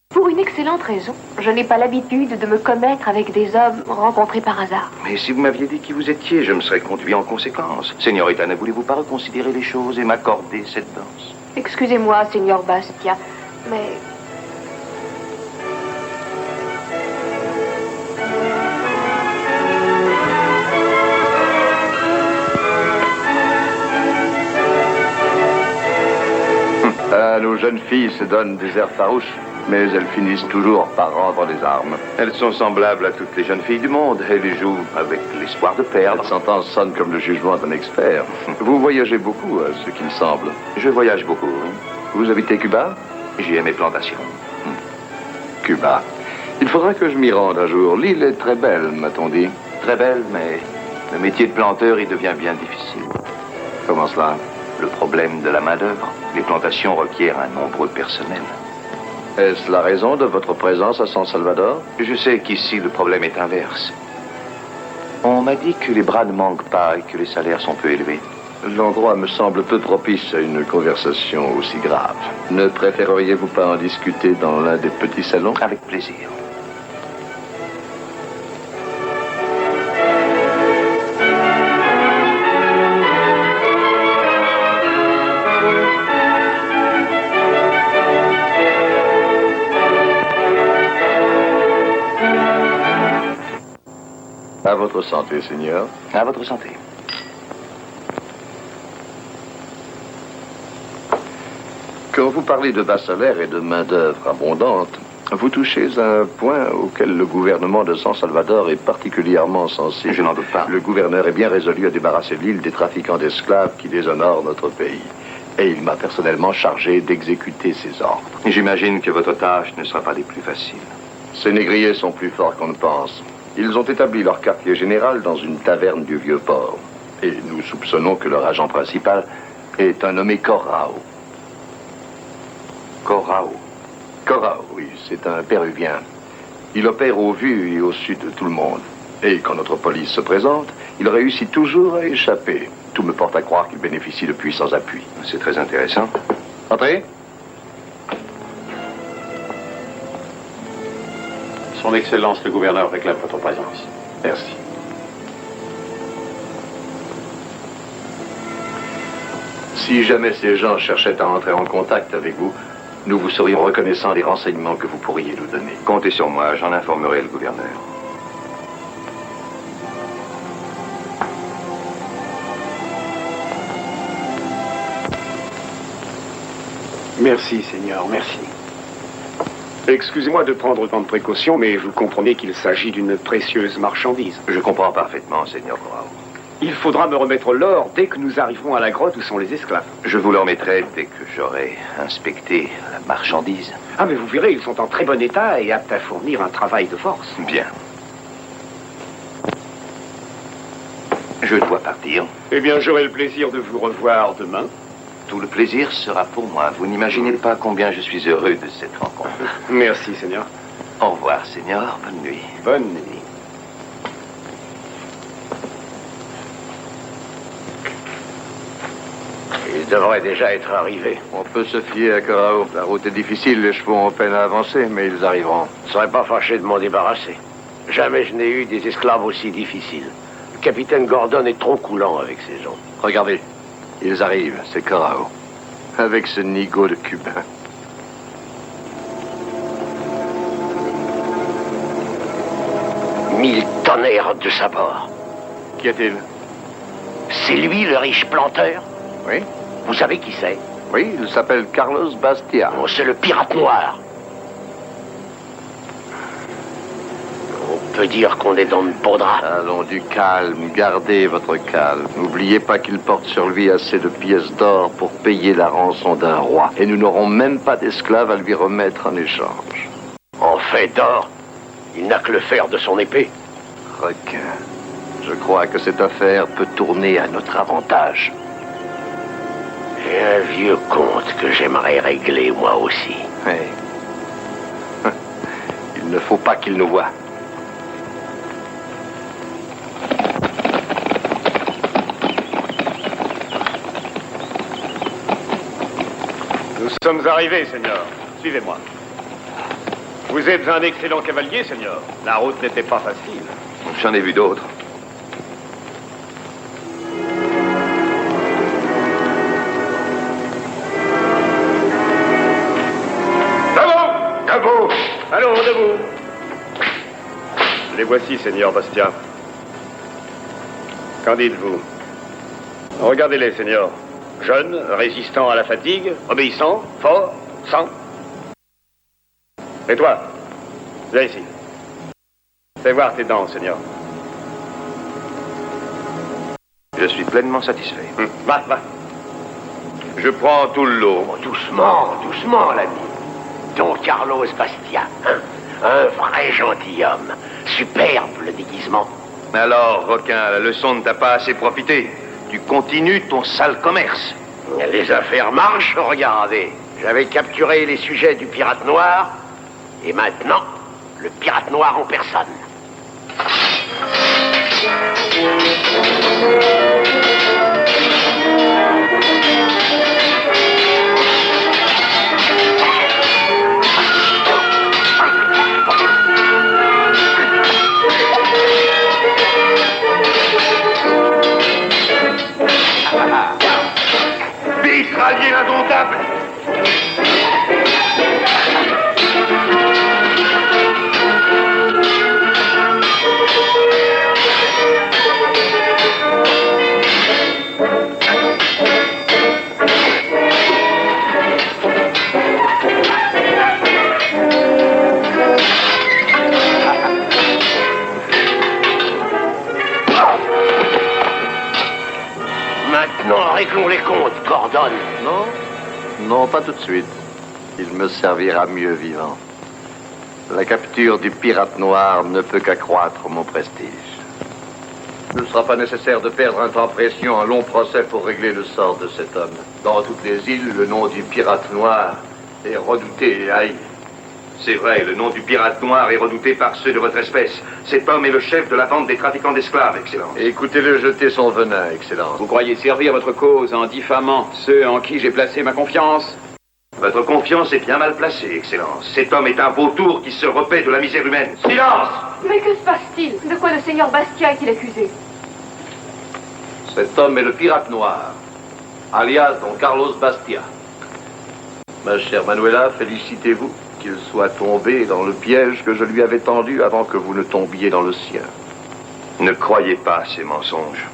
Pour une excellente raison. Je n'ai pas l'habitude de me commettre avec des hommes rencontrés par hasard. Mais si vous m'aviez dit qui vous étiez, je me serais conduit en conséquence. Señorita, ne voulez-vous pas reconsidérer les choses et m'accorder cette danse? Excusez-moi, Seigneur Bastia, mais... Nos jeunes filles se donnent des airs farouches, mais elles finissent toujours par rendre les armes. Elles sont semblables à toutes les jeunes filles du monde. Elles jouent avec l'espoir de perdre. Cette sentence sonne comme le jugement d'un expert. Vous voyagez beaucoup, à ce qu'il semble. Je voyage beaucoup, oui. Vous habitez Cuba? J'y ai mes plantations. Cuba. Il faudrait que je m'y rende un jour. L'île est très belle, m'a-t-on dit. Très belle, mais le métier de planteur y devient bien difficile. Comment cela? Le problème de la main-d'œuvre. Les plantations requièrent un nombreux personnel. Est-ce la raison de votre présence à San Salvador? Je sais qu'ici, le problème est inverse. On m'a dit que les bras ne manquent pas et que les salaires sont peu élevés. L'endroit me semble peu propice à une conversation aussi grave. Ne préféreriez-vous pas en discuter dans l'un des petits salons? Avec plaisir. À votre santé, Seigneur. À votre santé. Quand vous parlez de bas salaire et de main-d'œuvre abondante, vous touchez à un point auquel le gouvernement de San Salvador est particulièrement sensible. Je n'en doute pas. Le gouverneur est bien résolu à débarrasser l'île des trafiquants d'esclaves qui déshonorent notre pays. Et il m'a personnellement chargé d'exécuter ses ordres. J'imagine que votre tâche ne sera pas des plus faciles. Ces négriers sont plus forts qu'on ne pense. Ils ont établi leur quartier général dans une taverne du Vieux-Port. Et nous soupçonnons que leur agent principal est un nommé Corrao. Corrao? Corrao, oui, c'est un Péruvien. Il opère au vu et au sud de tout le monde. Et quand notre police se présente, il réussit toujours à échapper. Tout me porte à croire qu'il bénéficie de puissants appuis. C'est très intéressant. Entrez. Son Excellence, le gouverneur réclame votre présence. Merci. Si jamais ces gens cherchaient à entrer en contact avec vous, nous vous serions reconnaissants des renseignements que vous pourriez nous donner. Comptez sur moi, j'en informerai le gouverneur. Merci, Seigneur, merci. Excusez-moi de prendre tant de précautions, mais vous comprenez qu'il s'agit d'une précieuse marchandise. Je comprends parfaitement, Seigneur Corrao. Il faudra me remettre l'or dès que nous arriverons à la grotte où sont les esclaves. Je vous le remettrai dès que j'aurai inspecté la marchandise. Ah, mais vous verrez, ils sont en très bon état et aptes à fournir un travail de force. Bien. Je dois partir. Eh bien, j'aurai le plaisir de vous revoir demain. Tout le plaisir sera pour moi. Vous n'imaginez pas combien je suis heureux de cette rencontre. Merci, Seigneur. Au revoir, Seigneur. Bonne nuit. Bonne nuit. Il devrait déjà être arrivé. On peut se fier à Corrao. La route est difficile, les chevaux ont peine à avancer, mais ils arriveront. Je ne serais pas fâché de m'en débarrasser. Jamais je n'ai eu des esclaves aussi difficiles. Le capitaine Gordon est trop coulant avec ces gens. Regardez, ils arrivent, c'est Corrao. Avec ce nigaud de Cubain. Mille tonnerres de sa bord. Qu'y a-t-il? C'est lui, le riche planteur? Oui. Vous savez qui c'est? Oui, il s'appelle Carlos Bastia. Oh, c'est le pirate noir. Oh, peut dire qu'on est dans le beau drap. Allons, du calme, gardez votre calme. N'oubliez pas qu'il porte sur lui assez de pièces d'or pour payer la rançon d'un roi. Et nous n'aurons même pas d'esclaves à lui remettre en échange. En fait d'or, il n'a que le fer de son épée. Requin, je crois que cette affaire peut tourner à notre avantage. J'ai un vieux compte que j'aimerais régler moi aussi. Oui. Il ne faut pas qu'il nous voie. Nous sommes arrivés, Seigneur. Suivez-moi. Vous êtes un excellent cavalier, Seigneur. La route n'était pas facile. J'en ai vu d'autres. Debout! Allons, debout! Les voici, Seigneur Bastia. Qu'en dites-vous? Regardez-les, Seigneur. Jeunes, résistants à la fatigue, obéissants, forts, sans. Et toi, viens ici. Fais voir tes dents, Seigneur. Je suis pleinement satisfait. Va, va. Je prends tout le lot. Oh, doucement, doucement, l'ami. Don Carlos Bastia, hein? Un vrai gentilhomme. Superbe le déguisement. Alors, requin, la leçon ne t'a pas assez profité. Tu continues ton sale commerce. Les affaires marchent, regardez. J'avais capturé les sujets du pirate noir, et maintenant, le pirate noir en personne. Vite, ralliez l'indomptable! Maintenant, réglons les comptes, Gordon. Non, non, pas tout de suite. Il me servira mieux vivant. La capture du pirate noir ne peut qu'accroître mon prestige. Il ne sera pas nécessaire de perdre un temps précieux en long procès pour régler le sort de cet homme. Dans toutes les îles, le nom du pirate noir est redouté et haï. C'est vrai, le nom du pirate noir est redouté par ceux de votre espèce. Cet homme est le chef de la bande des trafiquants d'esclaves, Excellence. Écoutez-le jeter son venin, Excellence. Vous croyez servir votre cause en diffamant ceux en qui j'ai placé ma confiance? Votre confiance est bien mal placée, Excellence. Cet homme est un vautour qui se repaît de la misère humaine. Silence! Mais que se passe-t-il? De quoi le seigneur Bastia est-il accusé? Cet homme est le pirate noir, alias Don Carlos Bastia. Ma chère Manuela, félicitez-vous qu'il soit tombé dans le piège que je lui avais tendu avant que vous ne tombiez dans le sien. Ne croyez pas ces mensonges.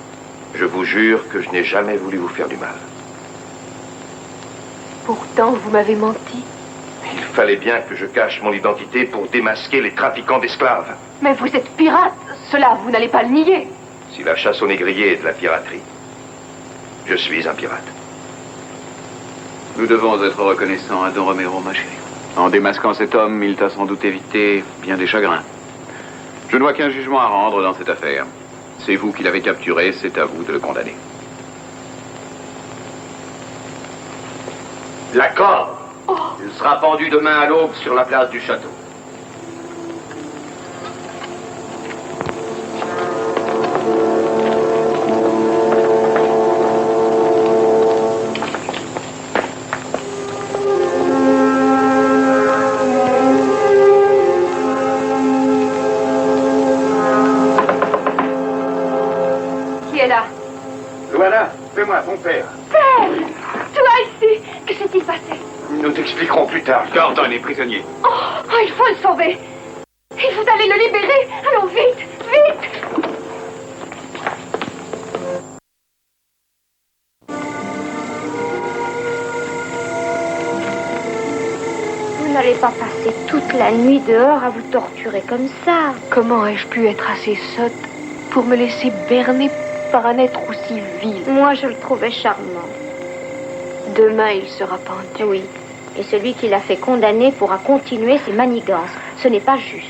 Je vous jure que je n'ai jamais voulu vous faire du mal. Pourtant, vous m'avez menti. Il fallait bien que je cache mon identité pour démasquer les trafiquants d'esclaves. Mais vous êtes pirate, cela, vous n'allez pas le nier. Si la chasse aux négriers est de la piraterie, je suis un pirate. Nous devons être reconnaissants à Don Romero, ma chérie. En démasquant cet homme, il t'a sans doute évité bien des chagrins. Je ne vois qu'un jugement à rendre dans cette affaire. C'est vous qui l'avez capturé, c'est à vous de le condamner. L'accord. Il sera pendu demain à l'aube sur la place du château. Qui est là? Luana, fais-moi ton père. Père! Toi ici! Que s'est-il passé? Nous t'expliquerons plus tard. Gordon est prisonnier. Oh, il faut le sauver! Et vous allez le libérer! Allons vite! Vite! Vous n'allez pas passer passé toute la nuit dehors à vous torturer comme ça. Comment ai-je pu être assez sotte pour me laisser berner par un être aussi vil? Moi, je le trouvais charmant. Demain, il sera pendu. Oui. Et celui qui l'a fait condamner pourra continuer ses manigances. Ce n'est pas juste.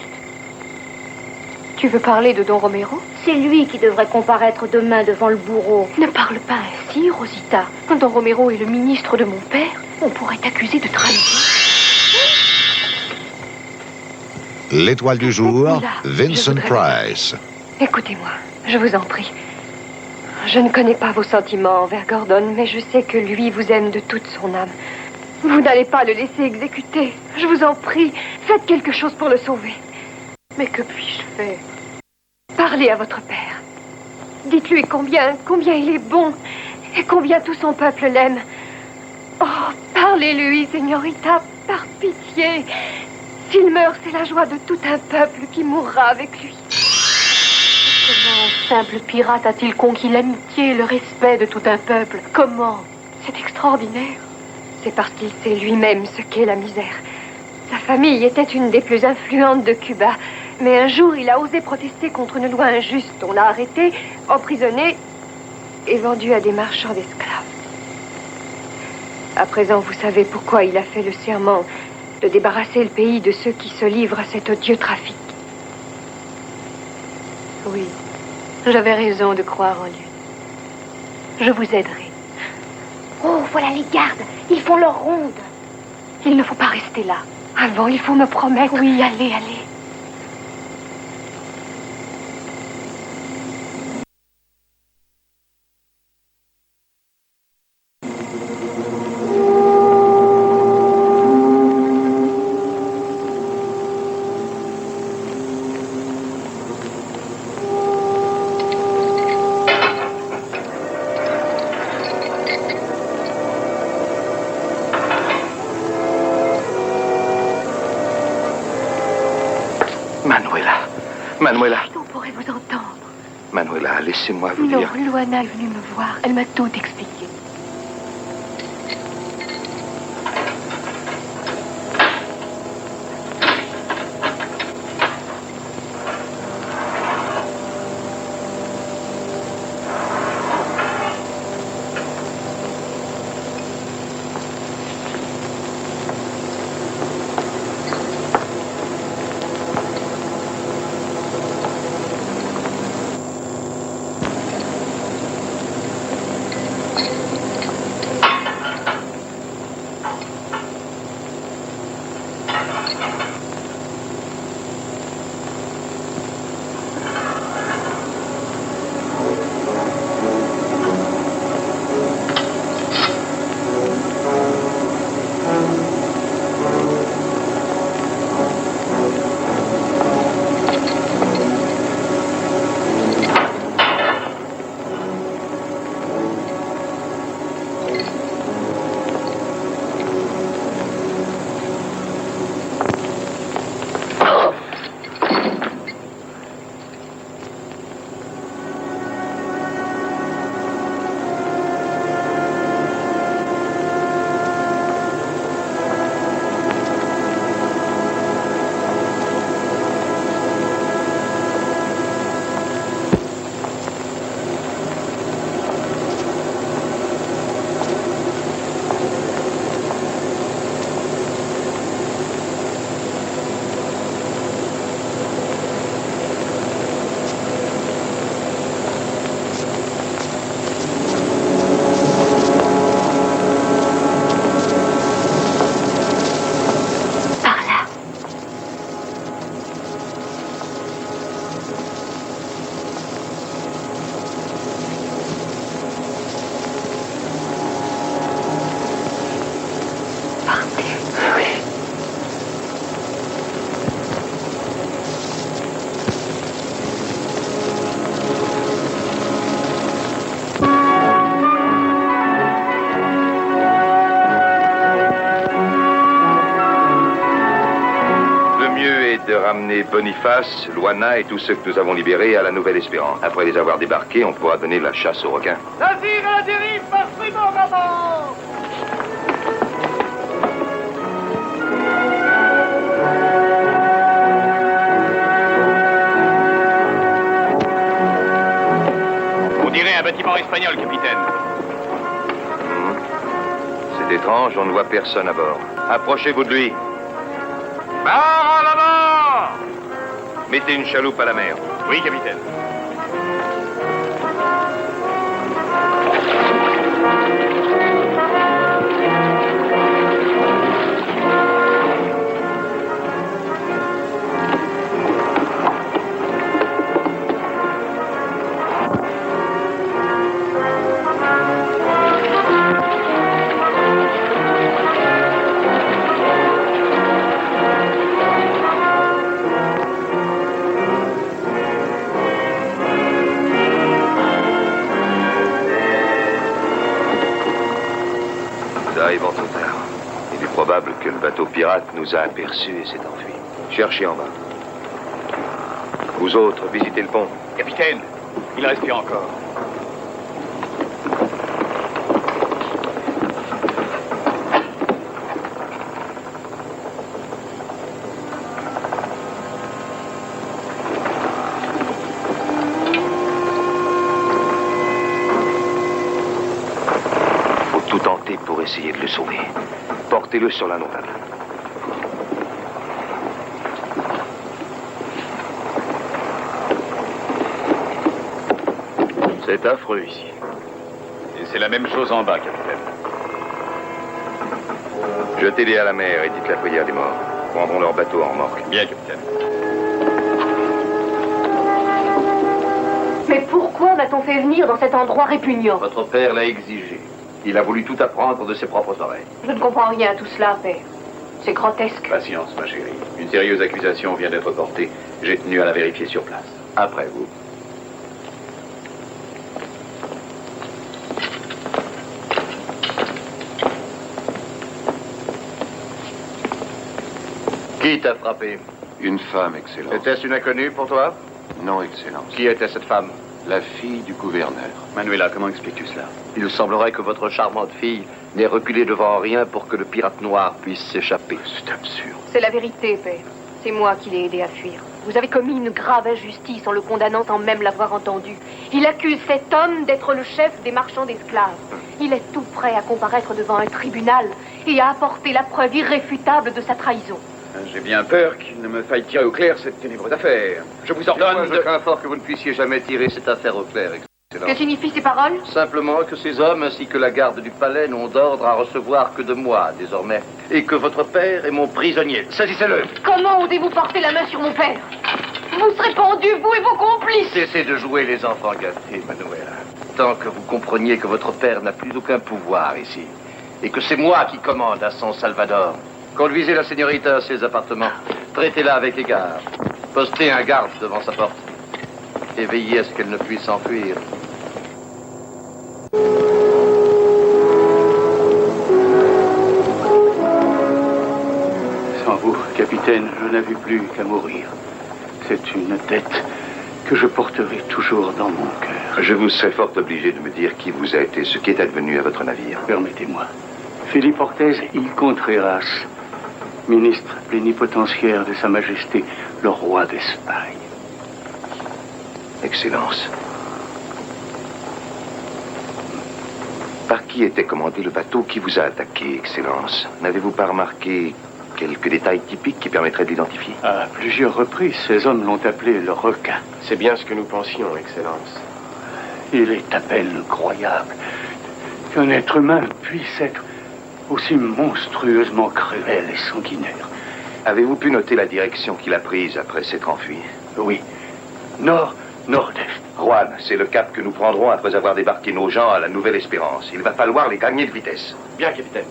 Tu veux parler de Don Romero? C'est lui qui devrait comparaître demain devant le bourreau. Ne parle pas ainsi, Rosita. Don Romero est le ministre de mon père. On pourrait t'accuser de trahison. L'étoile du jour, Là, Vincent Price. Écoutez-moi, je vous en prie. Je ne connais pas vos sentiments envers Gordon, mais je sais que lui vous aime de toute son âme. Vous n'allez pas le laisser exécuter. Je vous en prie, faites quelque chose pour le sauver. Mais que puis-je faire? Parlez à votre père. Dites-lui combien il est bon et combien tout son peuple l'aime. Oh, parlez-lui, Señorita, par pitié. S'il meurt, c'est la joie de tout un peuple qui mourra avec lui. Comment un simple pirate a-t-il conquis l'amitié et le respect de tout un peuple? Comment? C'est extraordinaire. C'est parce qu'il sait lui-même ce qu'est la misère. Sa famille était une des plus influentes de Cuba. Mais un jour, il a osé protester contre une loi injuste. On l'a arrêté, emprisonné et vendu à des marchands d'esclaves. À présent, vous savez pourquoi il a fait le serment de débarrasser le pays de ceux qui se livrent à cet odieux trafic. Oui, j'avais raison de croire en lui. Je vous aiderai. Oh, voilà les gardes. Ils font leur ronde. Il ne faut pas rester là. Avant, il faut me promettre. Oui, allez, allez. Manuela. On pourrait vous entendre. Manuela, laissez-moi vous Non, dire... Luana est venue me voir. Elle m'a tout expliqué. Ramener Boniface, Luana et tous ceux que nous avons libérés à la Nouvelle-Espérance. Après les avoir débarqués, on pourra donner la chasse aux requins. Navire à la dérive par Fremont à bord! un bâtiment espagnol, capitaine. C'est étrange, on ne voit personne à bord. Approchez-vous de lui. Barre à l'avant! Mettez une chaloupe à la mer. Oui, capitaine. Arrivons trop tard. Il est probable que le bateau pirate nous a aperçus et s'est enfui. Cherchez en bas. Vous autres, visitez le pont. Capitaine, il respire encore. Pour essayer de le sauver. Portez-le sur la nouvelle. C'est affreux ici. Et c'est la même chose en bas, capitaine. Jetez-les à la mer et dites la prière des morts. Prendront leur bateau en remorque. Bien, capitaine. Mais pourquoi m'a-t-on fait venir dans cet endroit répugnant? Votre père l'a exigé. Il a voulu tout apprendre de ses propres oreilles. Je ne comprends rien à tout cela, père. C'est grotesque. Patience, ma chérie. Une sérieuse accusation vient d'être portée. J'ai tenu à la vérifier sur place. Après vous. Qui t'a frappé? Une femme, Excellence. Était-ce une inconnue pour toi? Non, Excellence. Qui était cette femme? La fille du gouverneur. Manuela, comment expliques-tu cela? Il semblerait que votre charmante fille n'ait reculé devant rien pour que le pirate noir puisse s'échapper. C'est absurde. C'est la vérité, père. C'est moi qui l'ai aidé à fuir. Vous avez commis une grave injustice en le condamnant sans même l'avoir entendu. Il accuse cet homme d'être le chef des marchands d'esclaves. Il est tout prêt à comparaître devant un tribunal et à apporter la preuve irréfutable de sa trahison. J'ai bien peur qu'il ne me faille tirer au clair cette ténébreuse affaire. Je vous ordonne Je crains fort que vous ne puissiez jamais tirer cette affaire au clair, Excellence. Que signifient ces paroles? Simplement que ces hommes ainsi que la garde du palais n'ont d'ordre à recevoir que de moi, désormais. Et que votre père est mon prisonnier. Saisissez-le! Comment osez-vous porter la main sur mon père? Vous serez pendus, vous et vos complices! Cessez de jouer les enfants gâtés, Manuela. Tant que vous compreniez que votre père n'a plus aucun pouvoir ici, et que c'est moi qui commande à San Salvador. Conduisez la señorita à ses appartements. Traitez-la avec égard. Postez un garde devant sa porte. Et veillez à ce qu'elle ne puisse s'enfuir. Sans vous, capitaine, je n'avais plus qu'à mourir. C'est une dette que je porterai toujours dans mon cœur. Je vous serais fort obligé de me dire qui vous êtes et ce qui est advenu à votre navire. Permettez-moi. Philippe Orthez y Contreras, ministre plénipotentiaire de Sa Majesté, le roi d'Espagne. Excellence. Par qui était commandé le bateau qui vous a attaqué, Excellence? N'avez-vous pas remarqué quelques détails typiques qui permettraient de l'identifier? À plusieurs reprises, ces hommes l'ont appelé le requin. C'est bien ce que nous pensions, Excellence. Il est à peine croyable qu'un être humain puisse être aussi monstrueusement cruel et sanguinaire. Avez-vous pu noter la direction qu'il a prise après s'être enfui? Oui. Nord-est. Juan, c'est le cap que nous prendrons après avoir débarqué nos gens à la Nouvelle-Espérance. Il va falloir les gagner de vitesse. Bien, capitaine.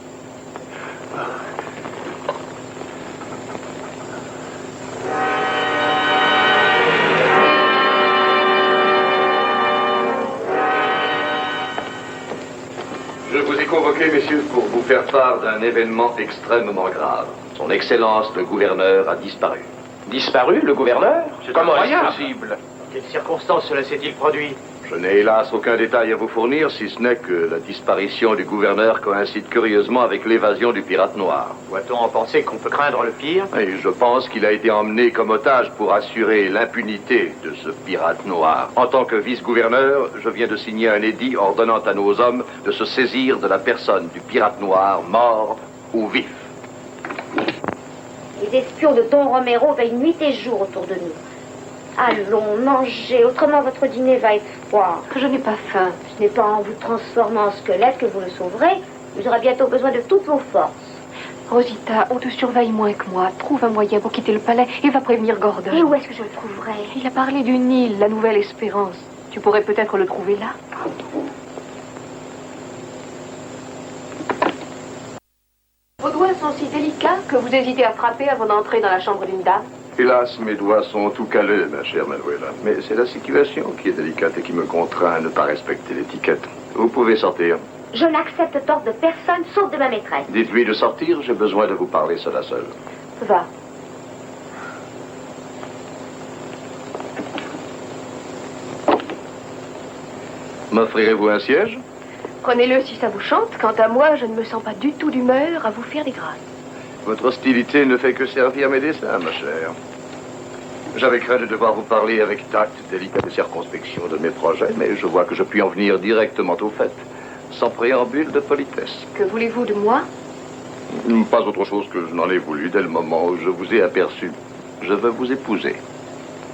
Je vous ai convoqué, messieurs, pour vous faire part d'un événement extrêmement grave. Son Excellence, le gouverneur, a disparu. Disparu, le gouverneur? Comment est-ce incroyable. possible? Quelles circonstances cela s'est-il produit? Je n'ai hélas aucun détail à vous fournir, si ce n'est que la disparition du gouverneur coïncide curieusement avec l'évasion du pirate noir. Doit-on en penser qu'on peut craindre le pire? Et je pense qu'il a été emmené comme otage pour assurer l'impunité de ce pirate noir. En tant que vice-gouverneur, je viens de signer un édit ordonnant à nos hommes de se saisir de la personne du pirate noir, mort ou vif. Les espions de Don Romero veillent nuit et jour autour de nous. Allons, mangez, autrement votre dîner va être froid. Je n'ai pas faim. Ce n'est pas en vous transformant en squelette que vous le sauverez. Vous aurez bientôt besoin de toutes vos forces. Rosita, on te surveille moins que moi. Trouve un moyen pour quitter le palais et va prévenir Gordon. Et où est-ce que je le trouverai? Il a parlé d'une île, la Nouvelle Espérance. Tu pourrais peut-être le trouver là. Vos doigts sont si délicats que vous hésitez à frapper avant d'entrer dans la chambre d'une dame. Hélas, mes doigts sont tout calés, ma chère Manuela. Mais c'est la situation qui est délicate et qui me contraint à ne pas respecter l'étiquette. Vous pouvez sortir. Je n'accepte d'ordre de personne sauf de ma maîtresse. Dites-lui de sortir, j'ai besoin de vous parler seul à seul. Va. M'offrirez-vous un siège? Prenez-le si ça vous chante. Quant à moi, je ne me sens pas du tout d'humeur à vous faire des grâces. Votre hostilité ne fait que servir mes desseins, ma chère. J'avais craint de devoir vous parler avec tact, délicate circonspection de mes projets, mais je vois que je puis en venir directement au fait, sans préambule de politesse. Que voulez-vous de moi? Pas autre chose que je n'en ai voulu dès le moment où je vous ai aperçu. Je veux vous épouser.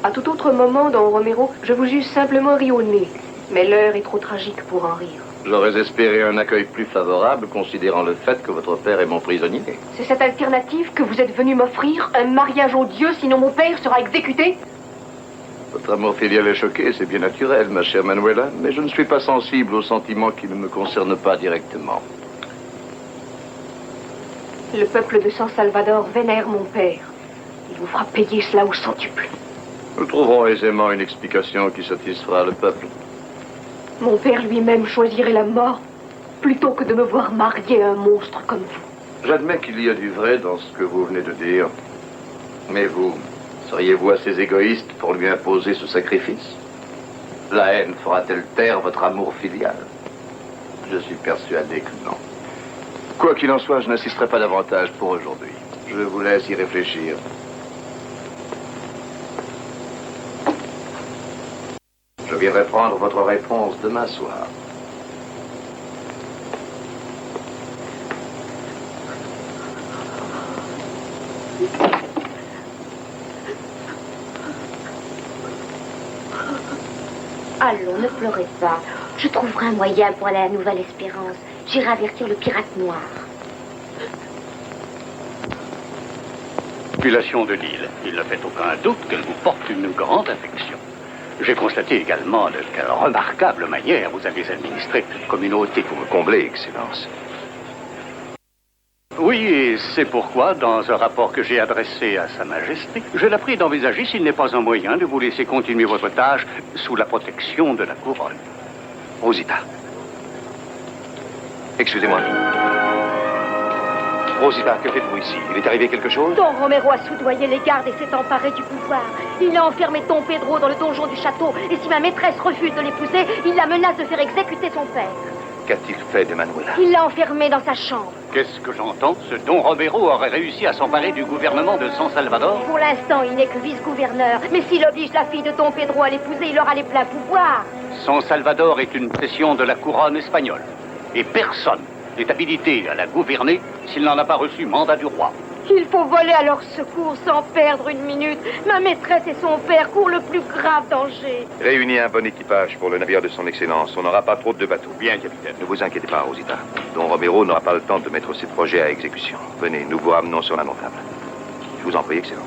À tout autre moment, Don Romero, je vous eusse simplement ri au nez. Mais l'heure est trop tragique pour en rire. J'aurais espéré un accueil plus favorable, considérant le fait que votre père est mon prisonnier. C'est cette alternative que vous êtes venu m'offrir? Un mariage odieux, sinon mon père sera exécuté? Votre amour filial est choqué, c'est bien naturel, ma chère Manuela, mais je ne suis pas sensible aux sentiments qui ne me concernent pas directement. Le peuple de San Salvador vénère mon père. Il vous fera payer cela au centuple. Nous trouverons aisément une explication qui satisfera le peuple. Mon père lui-même choisirait la mort plutôt que de me voir marier à un monstre comme vous. J'admets qu'il y a du vrai dans ce que vous venez de dire. Mais vous, seriez-vous assez égoïste pour lui imposer ce sacrifice? La haine fera-t-elle taire votre amour filial? Je suis persuadé que non. Quoi qu'il en soit, je n'insisterai pas davantage pour aujourd'hui. Je vous laisse y réfléchir. Je viendrai prendre votre réponse demain soir. Allons, ne pleurez pas. Je trouverai un moyen pour aller à la Nouvelle Espérance. J'irai avertir le pirate noir. Population de l'île, il ne fait aucun doute qu'elle vous porte une grande affection. J'ai constaté également de quelle remarquable manière vous avez administré cette communauté. Vous me comblez, Excellence. Oui, et c'est pourquoi, dans un rapport que j'ai adressé à Sa Majesté, je la prie d'envisager s'il n'est pas un moyen de vous laisser continuer votre tâche sous la protection de la couronne. Rosita. Excusez-moi. Rosita, que faites-vous ici? Il est arrivé quelque chose? Don Romero a soudoyé les gardes et s'est emparé du pouvoir. Il a enfermé Don Pedro dans le donjon du château. Et si ma maîtresse refuse de l'épouser, il la menace de faire exécuter son père. Qu'a-t-il fait de Manuela? Il l'a enfermé dans sa chambre. Qu'est-ce que j'entends? Ce Don Romero aurait réussi à s'emparer du gouvernement de San Salvador? Pour l'instant, il n'est que vice-gouverneur. Mais s'il oblige la fille de Don Pedro à l'épouser, il aura les pleins pouvoirs. San Salvador est une possession de la couronne espagnole. Et personne n'est habilité à la gouverner s'il n'en a pas reçu mandat du roi. Il faut voler à leur secours sans perdre une minute. Ma maîtresse et son père courent le plus grave danger. Réunis un bon équipage pour le navire de son Excellence. On n'aura pas trop de bateaux. Bien, capitaine. Ne vous inquiétez pas, Rosita. Don Romero n'aura pas le temps de mettre ses projets à exécution. Venez, nous vous ramenons sur la notable. Je vous en prie, Excellence.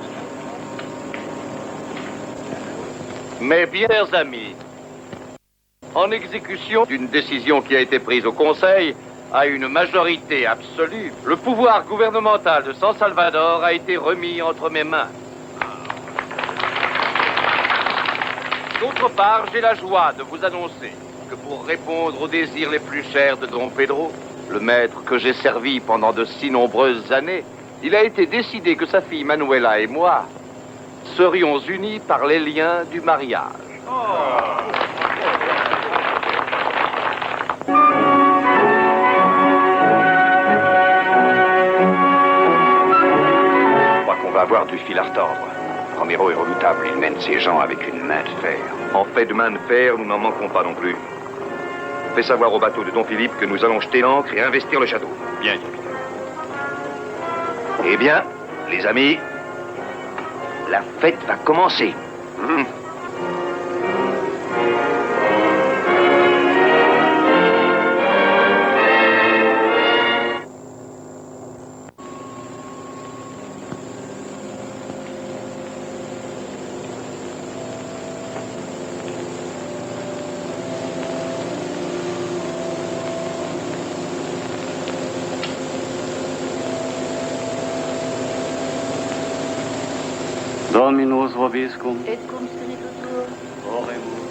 Mes biens amis, en exécution d'une décision qui a été prise au Conseil, à une majorité absolue, le pouvoir gouvernemental de San Salvador a été remis entre mes mains. D'autre part, j'ai la joie de vous annoncer que pour répondre aux désirs les plus chers de Don Pedro, le maître que j'ai servi pendant de si nombreuses années, il a été décidé que sa fille Manuela et moi serions unis par les liens du mariage. avoir du fil à retordre. Romero est redoutable, il mène ses gens avec une main de fer. En fait de main de fer, nous n'en manquons pas non plus. Fais savoir au bateau de Don Philippe que nous allons jeter l'ancre et investir le château. Bien, capitaine. Eh bien, les amis, la fête va commencer. Dominus vobiscum. Et cum spiritu tuo. Oremus.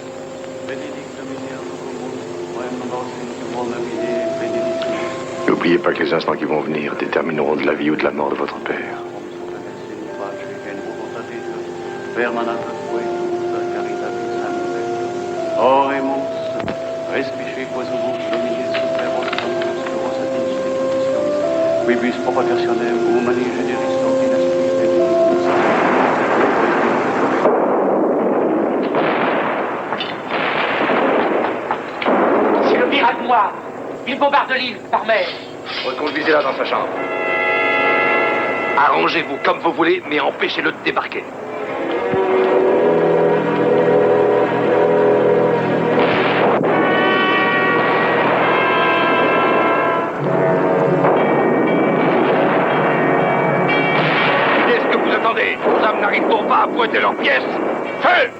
Benedictum in Ierucomus. Quem nos in tuum vide benedictus. N'oubliez pas que les instants qui vont venir détermineront de la vie ou de la mort de votre père. Oremus. Respice quasuvus Domini super ostrum tuos et institutionis. Quibus propagationem humani generis ordinatui benedictus. C'est le pirate noir. Il bombarde l'île par mer. Reconduisez-la dans sa chambre. Arrangez-vous comme vous voulez, mais empêchez-le de débarquer. Qu'est-ce que vous attendez? Vos âmes n'arriveront pas à pointer leurs pièces. Feu!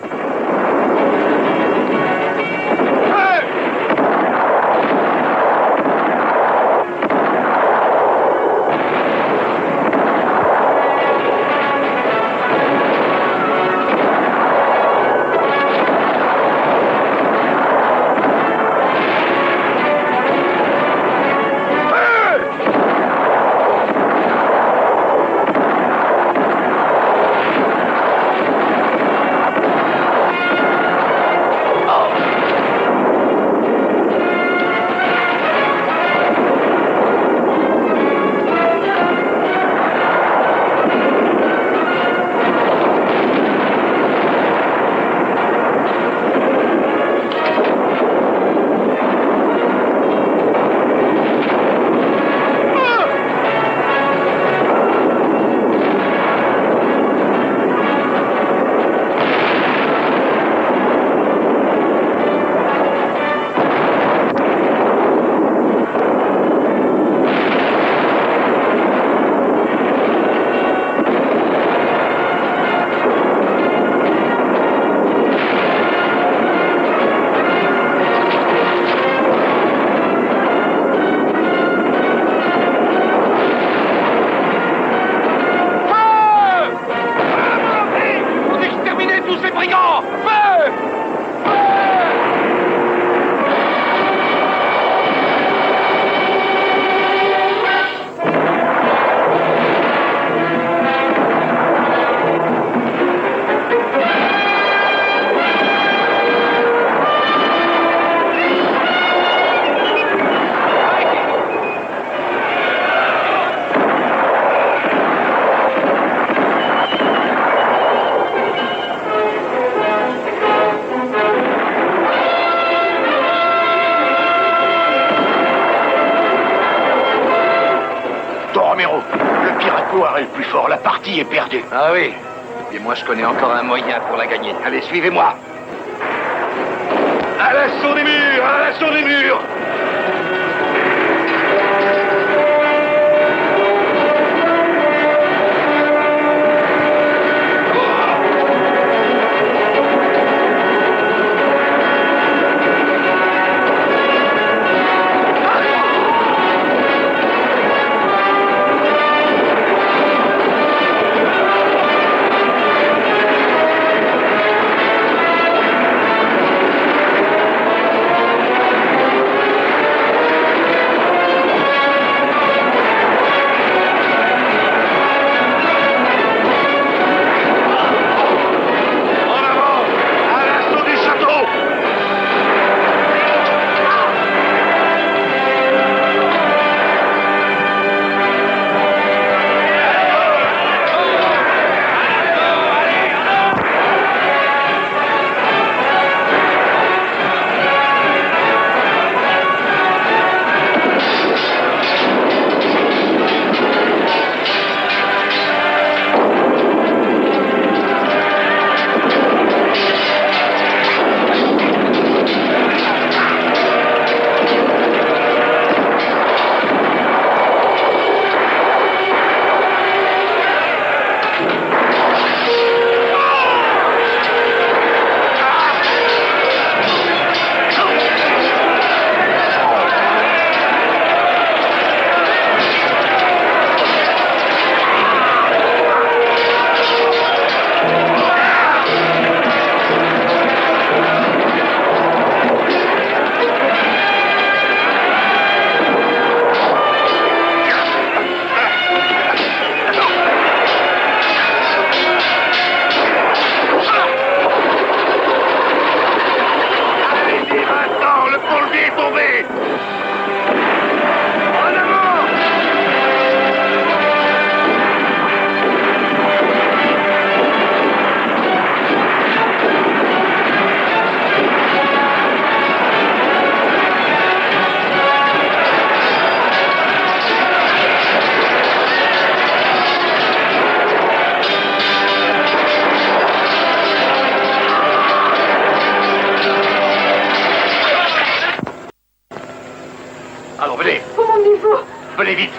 Noir est le plus fort, la partie est perdue. Ah oui. Et moi, je connais encore un moyen pour la gagner. Allez, suivez-moi. À l'assaut des murs, à l'assaut des murs. Venez vite.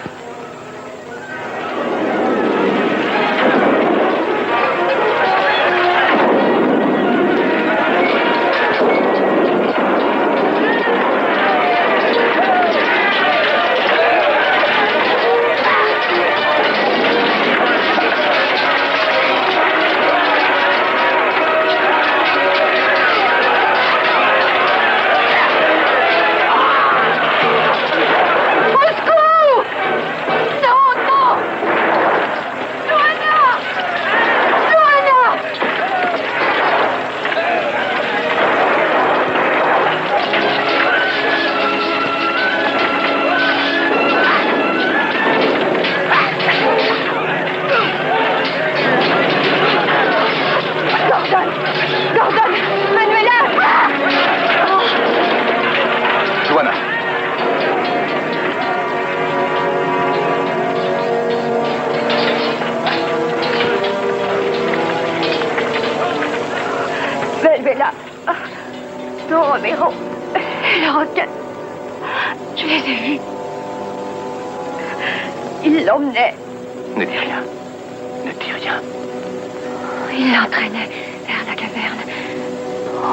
Manuela, Don Romero, la roquette, je les ai vus. Il l'emmenait. Ne dis rien. Ne dis rien. Il l'entraînait vers la caverne,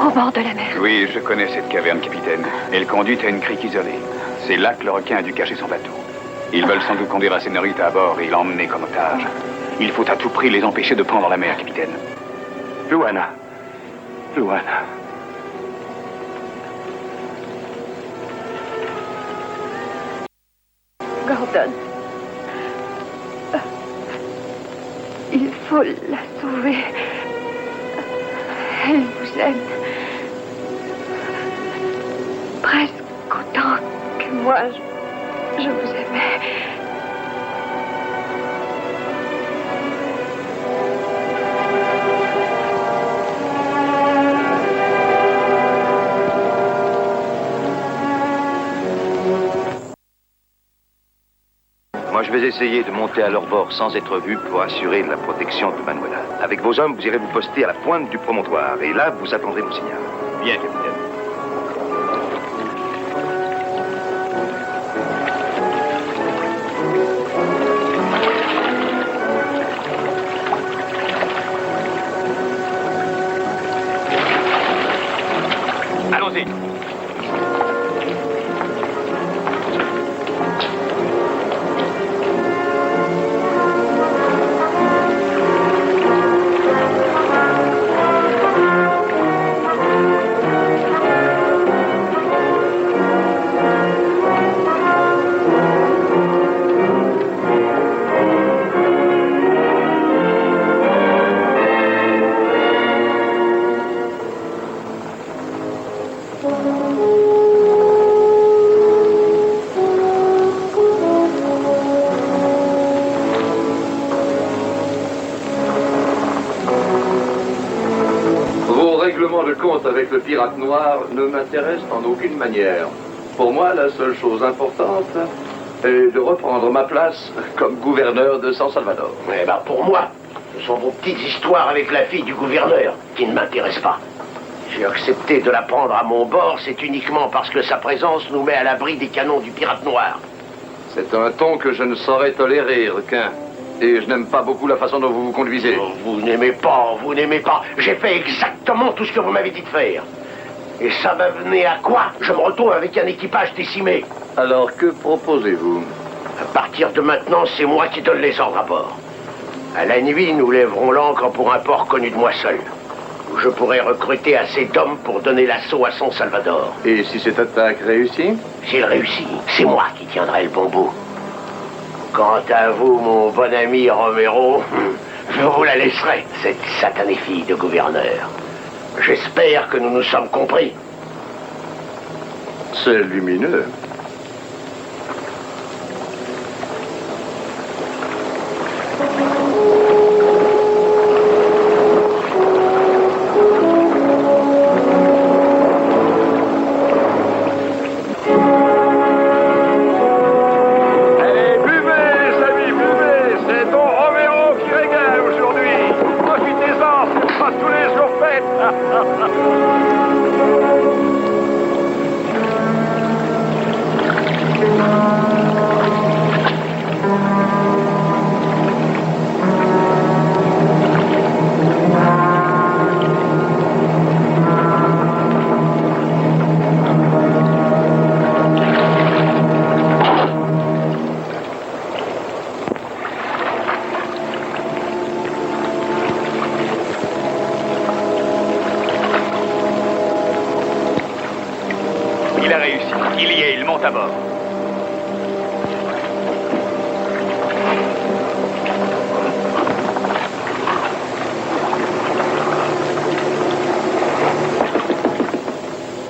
au bord de la mer. Oui, je connais cette caverne, capitaine. Elle conduit à une crique isolée. C'est là que le requin a dû cacher son bateau. Ils veulent sans doute conduire la Señorita à bord et l'emmener comme otage. Il faut à tout prix les empêcher de prendre la mer, capitaine. Luana. Luana. Gordon. Il faut la sauver. Elle vous aime. Presque autant que moi, je vous aimais. Moi, je vais essayer de monter à leur bord sans être vu pour assurer la protection de Manuela. Avec vos hommes, vous irez vous poster à la pointe du promontoire. Et là, vous attendrez mon signal. Bien, capitaine. Allons-y. De compte avec le pirate noir ne m'intéresse en aucune manière. Pour moi, la seule chose importante est de reprendre ma place comme gouverneur de San Salvador. Eh ben pour moi, ce sont vos petites histoires avec la fille du gouverneur qui ne m'intéressent pas. J'ai accepté de la prendre à mon bord, c'est uniquement parce que sa présence nous met à l'abri des canons du pirate noir. C'est un ton que je ne saurais tolérer, requin. Et je n'aime pas beaucoup la façon dont vous vous conduisez. Vous n'aimez pas, vous n'aimez pas. J'ai fait exactement tout ce que vous m'avez dit de faire. Et ça va venir à quoi? Je me retrouve avec un équipage décimé. Alors, que proposez-vous? À partir de maintenant, c'est moi qui donne les ordres à bord. À la nuit, nous lèverons l'ancre pour un port connu de moi seul, où je pourrai recruter assez d'hommes pour donner l'assaut à San Salvador. Et si cette attaque réussit? S'il réussit, c'est moi qui tiendrai le bon bout. Quant à vous, mon bon ami Romero, je vous la laisserai, cette satanée fille de gouverneur. J'espère que nous nous sommes compris. C'est lumineux. Il y est, il monte à bord.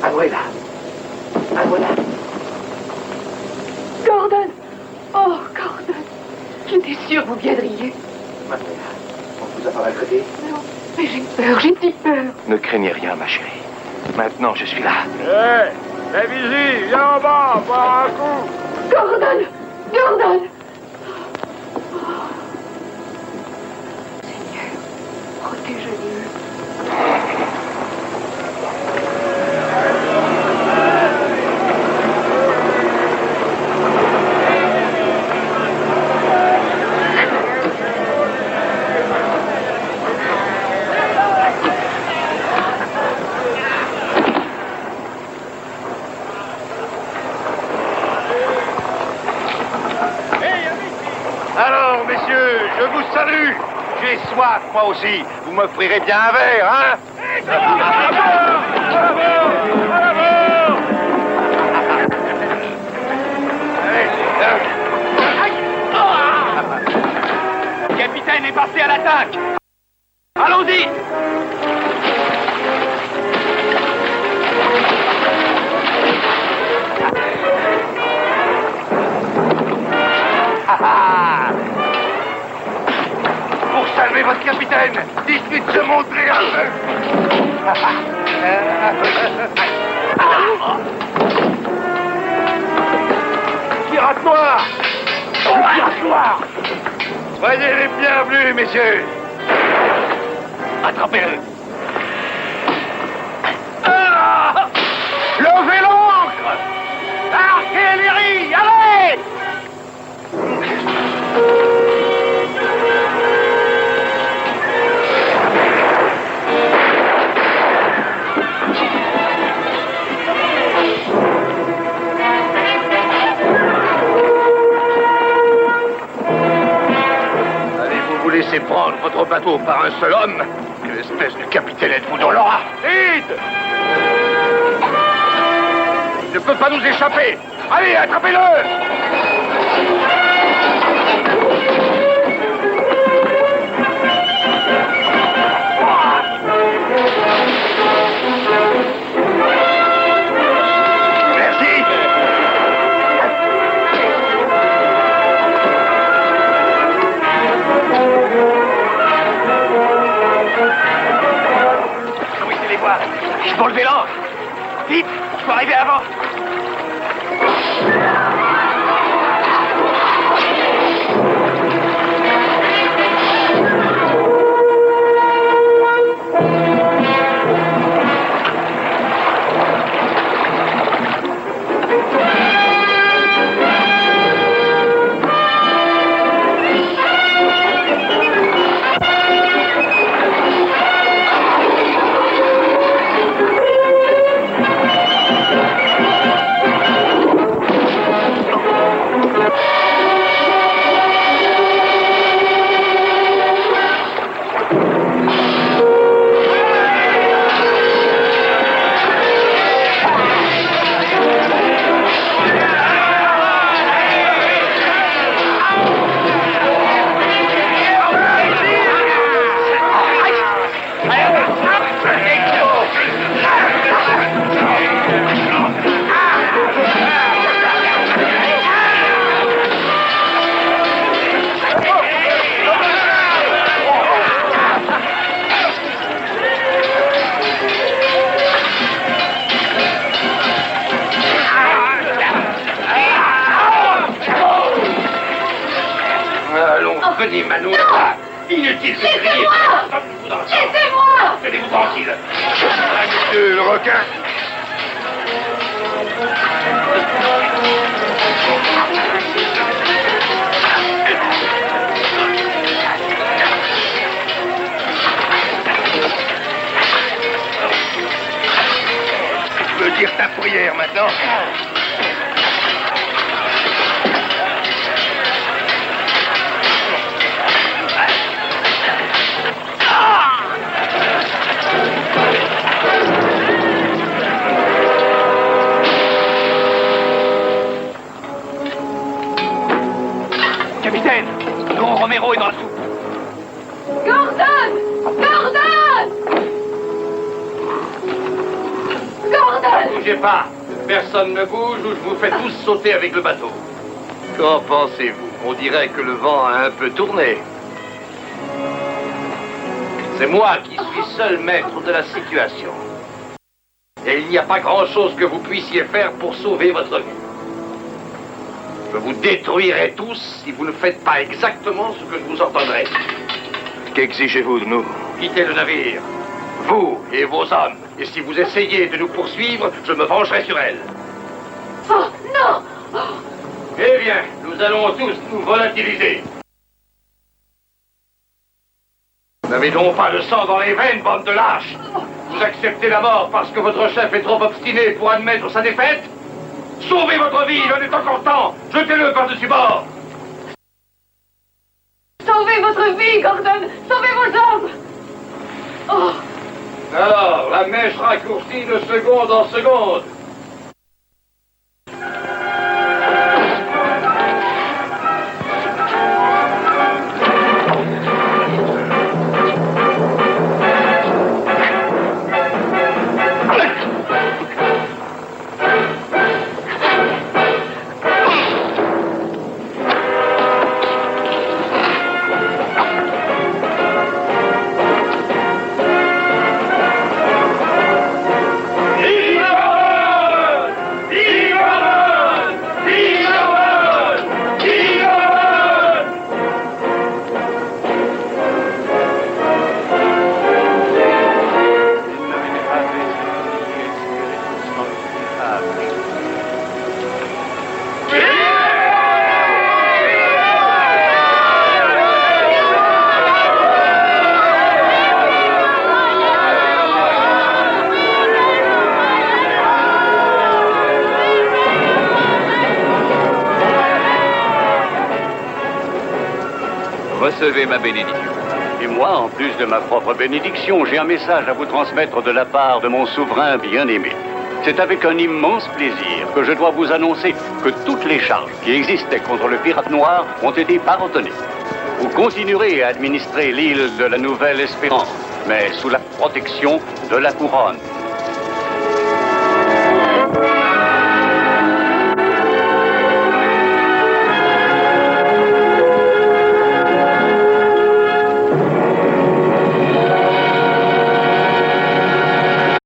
Abuela. Abuela. Gordon! Oh, Gordon! J'étais sûre que vous viendriez. Manuela, on vous a pas maltraité? Non, mais j'ai peur, j'ai si peur. Ne craignez rien, ma chérie. Maintenant, je suis là. Hé, la visite, viens en bas, boire un coup. Gordon! Gordon! Seigneur, protège-le. Alors, messieurs, je vous salue. J'ai soif, moi aussi. Vous m'offrirez bien un verre, hein? Le capitaine est passé à l'attaque. Allons-y. Pour saluer votre capitaine, dites-lui de se montrer un peu. Pirate noir! Pirate noir! Soyez les bienvenus, messieurs! Attrapez-le. Levez l'ancre! Artillerie, allez! Allez-vous vous laisser prendre votre bateau par un seul homme? Quelle espèce de capitaine êtes-vous dans l'aura? Vite! Il ne peut pas nous échapper! Allez, attrapez-le! Il faut lever l'ancre. Vite, je peux arriver avant. Venez, Manuela. Inutile de crier. Laissez-moi! Tenez-vous tranquille. Monsieur le requin. Tu peux dire ta prière maintenant? bougez pas. Personne ne bouge ou je vous fais tous sauter avec le bateau. Qu'en pensez-vous? On dirait que le vent a un peu tourné. C'est moi qui suis seul maître de la situation. Et il n'y a pas grand-chose que vous puissiez faire pour sauver votre vie. Je vous détruirai tous si vous ne faites pas exactement ce que je vous ordonnerai. Qu'exigez-vous de nous? Quittez le navire. Vous et vos hommes. Et si vous essayez de nous poursuivre, je me vengerai sur elle. Oh, non! Eh bien, nous allons tous nous volatiliser. Vous n'avez donc pas le sang dans les veines, bande de lâches. Vous acceptez la mort parce que votre chef est trop obstiné pour admettre sa défaite? Sauvez votre vie, il en est encore temps. Jetez-le par-dessus bord. Sauvez votre vie, Gordon! Sauvez vos hommes! Oh! Alors, la mèche raccourcie de seconde en seconde. Recevez ma bénédiction. Et moi, en plus de ma propre bénédiction, j'ai un message à vous transmettre de la part de mon souverain bien-aimé. C'est avec un immense plaisir que je dois vous annoncer que toutes les charges qui existaient contre le pirate noir ont été pardonnées. Vous continuerez à administrer l'île de la Nouvelle-Espérance, mais sous la protection de la couronne.